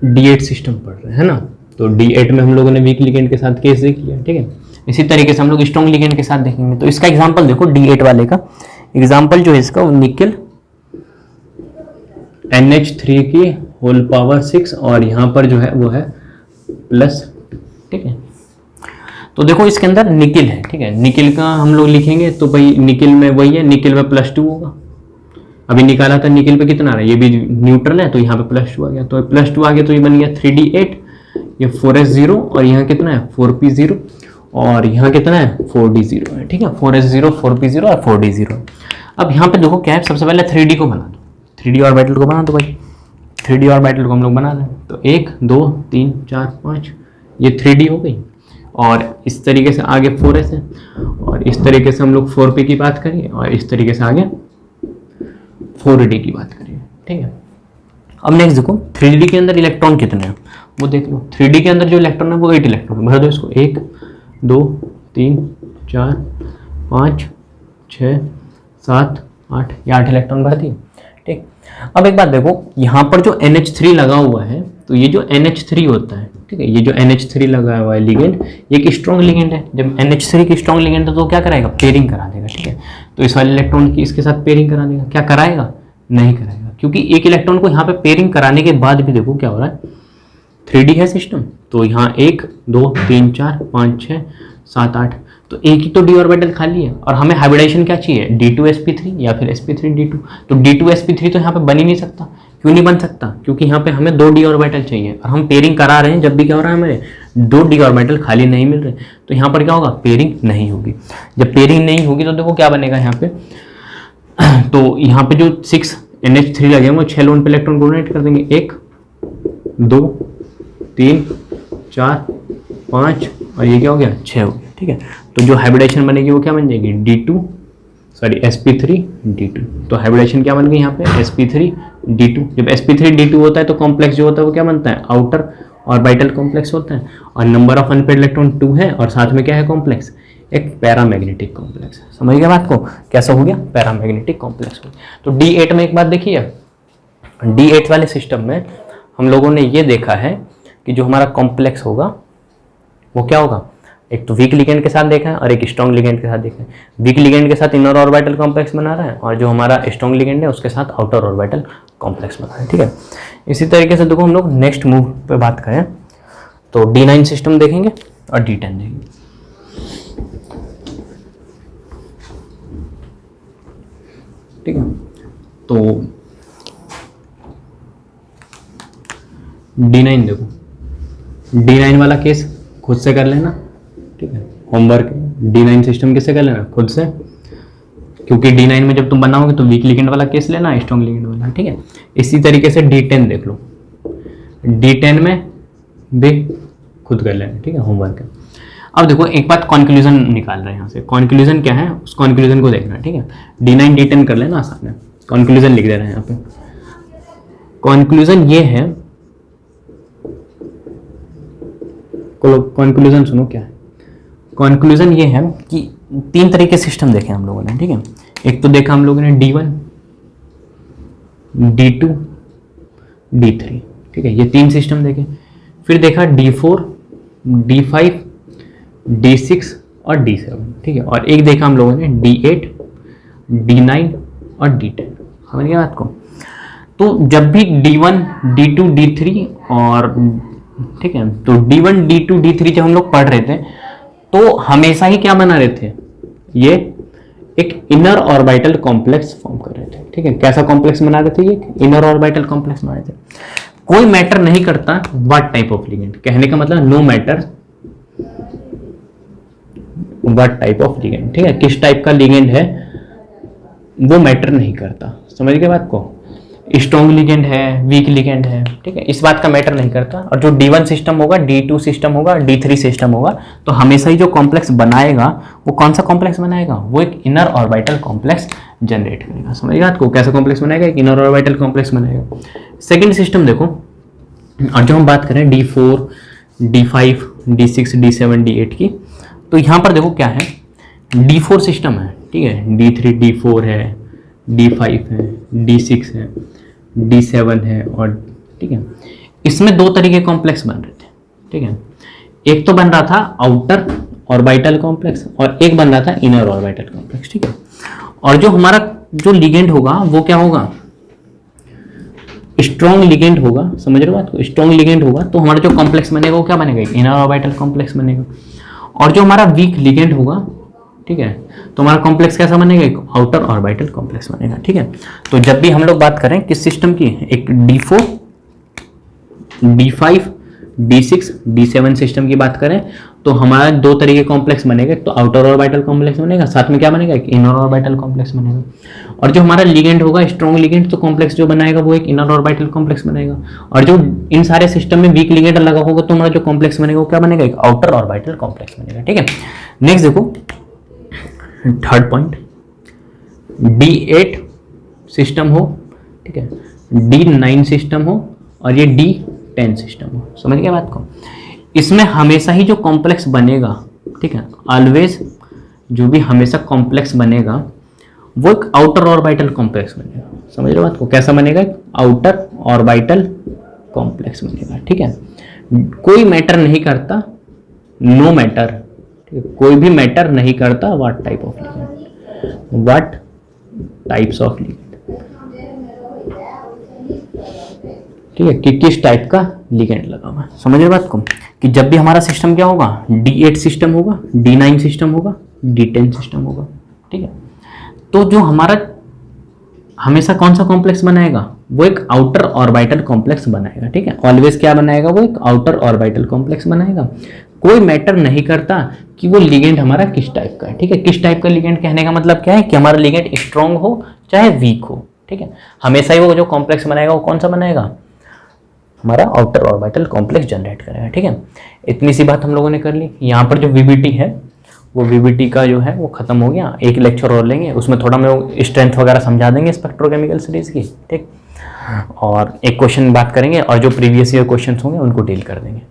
S1: D8 सिस्टम पढ़ रहे हैं, है ना। तो D8 में हम लोगों ने वीक लिगेंड के साथ केस देख लिया। ठीक है, इसी तरीके से हम लोग स्ट्रॉन्ग लिगेंड के साथ देखेंगे। तो इसका एग्जांपल देखो, D8 वाले का एग्जांपल जो है इसका, वो निकिल NH3 की होल पावर 6 और यहाँ पर जो है वो है प्लस, ठीक है। तो देखो इसके अंदर निकिल है, ठीक है। निकिल का हम लोग लिखेंगे तो भाई निकिल में वही है, निकिल में +2 होगा। अभी निकाला था निकिल पे कितना आ रहा है, ये भी न्यूट्रल है तो यहाँ पे +2 आ गया, तो +2 आ गया तो ये बन गया 3D8, ये 4s0 और यहाँ कितना है 4p0 और यहाँ कितना है 4d0 है, ठीक है। 4s0 4p0 और 4d0। अब यहाँ पे देखो क्या है, सबसे पहले 3D को बना दो, 3D ऑर्बिटल को बना दो भाई। 3D ऑर्बिटल को हम लोग बना दें तो 1 2 3 4 5 ये 3D हो गई और इस तरीके से आगे 4s है और इस तरीके से हम लोग 4p की बात करिए और इस तरीके से आगे 4d की बात करिए, ठीक है। अब नेक्स्ट देखो 3D के अंदर इलेक्ट्रॉन कितने हैं वो देख लो। 3D के अंदर जो इलेक्ट्रॉन है वो 8 इलेक्ट्रॉन, भर दो इसको 1 2 3 4 5 6 7 8, ये 8 इलेक्ट्रॉन भर दिए, ठीक। अब एक बात देखो यहाँ पर जो NH3 लगा हुआ है तो ये जो NH3 होता है, ठीक है, ये जो NH3 लगा हुआ है लिगेंड, ये एक स्ट्रॉन्ग लिगेंड है। जब NH3 की स्ट्रॉन्ग लिगेंड है तो क्या कराएगा, पेयरिंग करा देगा, ठीक है। तो इस वाले इलेक्ट्रॉन की इसके साथ पेयरिंग करा देगा, क्या कराएगा, नहीं कराएगा, क्योंकि एक इलेक्ट्रॉन को यहाँ पे पेयरिंग कराने के बाद भी देखो क्या हो रहा है, 3D है सिस्टम, तो यहाँ 1 2 3 4 5 6 7 8, तो एक ही तो d ऑर्बिटल खाली है और हमें हाइब्रिडाइजेशन क्या चाहिए, D2sp3 या फिर sp3d2। तो D2sp3 तो यहाँ पे बन ही नहीं सकता। क्यों नहीं बन सकता, क्योंकि यहाँ पे हमें 2 d ऑर्बिटल चाहिए और हम पेयरिंग करा रहे हैं, जब भी क्या हो रहा है हमें 2 d ऑर्बिटल खाली नहीं मिल रहे, तो यहाँ पर क्या होगा, पेयरिंग नहीं होगी। जब पेयरिंग नहीं होगी तो देखो क्या बनेगा यहाँ पे, तो यहाँ पे जो 6 NH3 लगे वो 6 लोन पे इलेक्ट्रॉन डोनेट कर देंगे, 1 2 3 4 5 और ये क्या हो गया 6 हो गया, ठीक है। तो जो हाइब्रिडाइजेशन बनेगी वो क्या बन जाएगी, sp3d2। तो हाइब्रिडाइजेशन क्या बन गई यहाँ पे, sp3d2। जब sp3d2 होता है तो कॉम्प्लेक्स जो होता है वो क्या बनता है, आउटर ऑर्बिटल कॉम्प्लेक्स होता है और नंबर ऑफ अनपेयर्ड इलेक्ट्रॉन 2 है और साथ में क्या है कॉम्प्लेक्स, एक पैरामैग्नेटिक कॉम्प्लेक्स। समझ गया बात को, कैसा हो गया, पैरामैग्नेटिक कॉम्प्लेक्स हो गया। तो D8 में एक बात देखिए, D8 वाले सिस्टम में हम लोगों ने ये देखा है कि जो हमारा कॉम्प्लेक्स होगा वो क्या होगा, एक तो वीक लिगेंड के साथ देखा है और एक स्ट्रॉन्ग लिगेंड के साथ देखा है। वीक लिगेंड के साथ इनर ऑर्बिटल कॉम्प्लेक्स बना रहा है और जो हमारा स्ट्रॉन्ग लिगेंड है उसके साथ आउटर ऑर्बिटल कॉम्प्लेक्स बना रहा है, ठीक है। इसी तरीके से देखो हम लोग नेक्स्ट मूव पे बात करें तो D9 सिस्टम देखेंगे और D10 देखेंगे, ठीक है। तो D9 देखो, D9 वाला केस खुद से कर लेना, ठीक है। होमवर्क D9 सिस्टम किससे कर लेना, खुद से, क्योंकि D9 में जब तुम बनाओगे तो वीक लिगेंड वाला केस लेना, स्ट्रॉन्ग लिगेंड वाला, ठीक है। इसी तरीके से D10 देख लो, D10 में भी खुद कर लेना, ठीक है, होमवर्क है। अब देखो एक बात कंक्लूजन निकाल रहे हैं यहाँ से, कंक्लूजन क्या है उस कंक्लूजन को देखना, ठीक है। D9 D10 कर लेना आसान है, कंक्लूजन लिख दे रहे हैं यहाँ पे। कंक्लूजन ये है, कंक्लूजन सुनो क्या है, कंक्लूजन ये है कि 3 तरह के सिस्टम देखे हम लोगों ने, ठीक है। एक तो देखा हम लोगों ने D1 D2 D3, ठीक है, ये 3 सिस्टम देखे। फिर देखा D4 D5 D6 और D7, ठीक है। और एक देखा हम लोगों ने D8 D9 और D10। समझ गया बात को। तो जब भी D1 D2 D3 और, ठीक है, तो D1 D2 D3 जब हम लोग पढ़ रहे थे तो हमेशा ही क्या बना रहे थे, ये एक इनर ऑर्बिटल कॉम्प्लेक्स फॉर्म कर रहे थे, ठीक है। कैसा कॉम्प्लेक्स बना रहे थे, ये इनर ऑर्बिटल कॉम्प्लेक्स बना रहे थे। कोई मैटर नहीं करता व्हाट टाइप ऑफ लिगेंड, कहने का मतलब no matter what type of ligand, ठीक है, किस टाइप का लिगेंड है वो मैटर नहीं करता। समझ गए बात को, स्ट्रॉन्ग लिगेंड है, वीक लिगेंड है, ठीक है, इस बात का मैटर नहीं करता। और जो D1 सिस्टम होगा, D2 सिस्टम होगा, D3 सिस्टम होगा, तो हमेशा ही जो कॉम्प्लेक्स बनाएगा वो कौन सा कॉम्प्लेक्स बनाएगा, वो एक इनर ऑर्बिटल कॉम्प्लेक्स जनरेट करेगा। समझिएगा आपको, कैसा कॉम्प्लेक्स बनाएगा, एक इनर ऑर्बिटल कॉम्प्लेक्स बनाएगा। सेकेंड सिस्टम देखो, और जो हम बात करें D4 D5 D6 D7 D8 की, तो यहाँ पर देखो क्या है, D4 सिस्टम है, ठीक है, D3 D4 है, D5 है, D6 है, D7 है, और ठीक है, इसमें 2 तरीके कॉम्प्लेक्स बन रहे थे, ठीक है। एक तो बन रहा था आउटर ऑर्बिटल कॉम्प्लेक्स और एक बन रहा था इनर ऑर्बिटल कॉम्प्लेक्स, ठीक है। और जो हमारा जो लिगेंड होगा वो क्या होगा, स्ट्रॉन्ग लिगेंड होगा, समझ रहे हो बात को, स्ट्रॉन्ग लिगेंड होगा तो हमारा जो कॉम्प्लेक्स बनेगा वो क्या बनेगा, इनर ऑर्बिटल कॉम्प्लेक्स बनेगा। और जो हमारा वीक लिगेंड होगा, ठीक है, तो हमारा कॉम्प्लेक्स कैसा बनेगा, एक आउटर ऑर्बिटल कॉम्प्लेक्स बनेगा। ठीक है, तो जब भी हम लोग बात करें किस सिस्टम की, एक D4, D5, D6, D7 system की बात करें तो हमारा दो तरीके कॉम्प्लेक्स बनेगा, तो आउटर ऑर्बिटल कॉम्प्लेक्स बनेगा, साथ में क्या बनेगा, एक इनर ऑर्बिटल कॉम्प्लेक्स बनेगा। और जो हमारा लिगेंड होगा स्ट्रॉन्ग लिगेंड, तो कॉम्प्लेक्स जो बनाएगा वो एक इनर ऑर्बिटल कॉम्प्लेक्स बनेगा। और जो इन सारे सिस्टम में वीक लिगेंड लगा होगा तो हमारा जो कॉम्प्लेक्स बनेगा वो क्या बनेगा, एक आउटर ऑर्बिटल कॉम्प्लेक्स बनेगा। ठीक है, नेक्स्ट देखो थर्ड पॉइंट, D8 सिस्टम हो, ठीक है, D9 सिस्टम हो और ये D10 सिस्टम हो, समझ गए बात को। इसमें हमेशा ही जो कॉम्प्लेक्स बनेगा, ठीक है, ऑलवेज जो भी हमेशा कॉम्प्लेक्स बनेगा वो एक आउटर ऑर्बिटल कॉम्प्लेक्स बनेगा, समझ रहे बात को, कैसा बनेगा, आउटर ऑर्बिटल कॉम्प्लेक्स बनेगा। ठीक है, कोई मैटर नहीं करता, नो मैटर, कोई भी मैटर नहीं करता what type of ligand, what types of ligand, ठीक है, कि किस टाइप का लिगेंड लगा हुआ है, समझ रहे बात को, कि जब भी हमारा सिस्टम क्या होगा, D8 सिस्टम होगा, D9 सिस्टम होगा, D10 सिस्टम होगा। ठीक है, तो जो हमारा हमेशा कौन सा कॉम्प्लेक्स बनाएगा, वो एक आउटर ऑर्बिटल कॉम्प्लेक्स बनाएगा। ठीक है, ऑलवेज क्या बनाएगा, वो एक आउटर ऑर्बिटल कॉम्प्लेक्स बनाएगा। कोई मैटर नहीं करता कि वो लिगेंड हमारा किस टाइप का है। ठीक है, किस टाइप का लिगेंड कहने का मतलब क्या है, कि हमारा लिगेंड स्ट्रॉन्ग हो चाहे वीक हो। ठीक है, हमेशा ही वो जो कॉम्प्लेक्स बनाएगा वो कौन सा बनाएगा, हमारा आउटर ऑर्बिटल कॉम्प्लेक्स जनरेट करेगा। ठीक है, इतनी सी बात हम लोगों ने कर ली। यहाँ पर जो VBT है वो VBT का जो है वो खत्म हो गया। एक लेक्चर और लेंगे, उसमें थोड़ा मैं स्ट्रेंथ वगैरह समझा देंगे स्पेक्ट्रोकेमिकल सीरीज की। ठीक, और एक क्वेश्चन बात करेंगे और जो प्रीवियस ईयर क्वेश्चन होंगे उनको डील कर देंगे।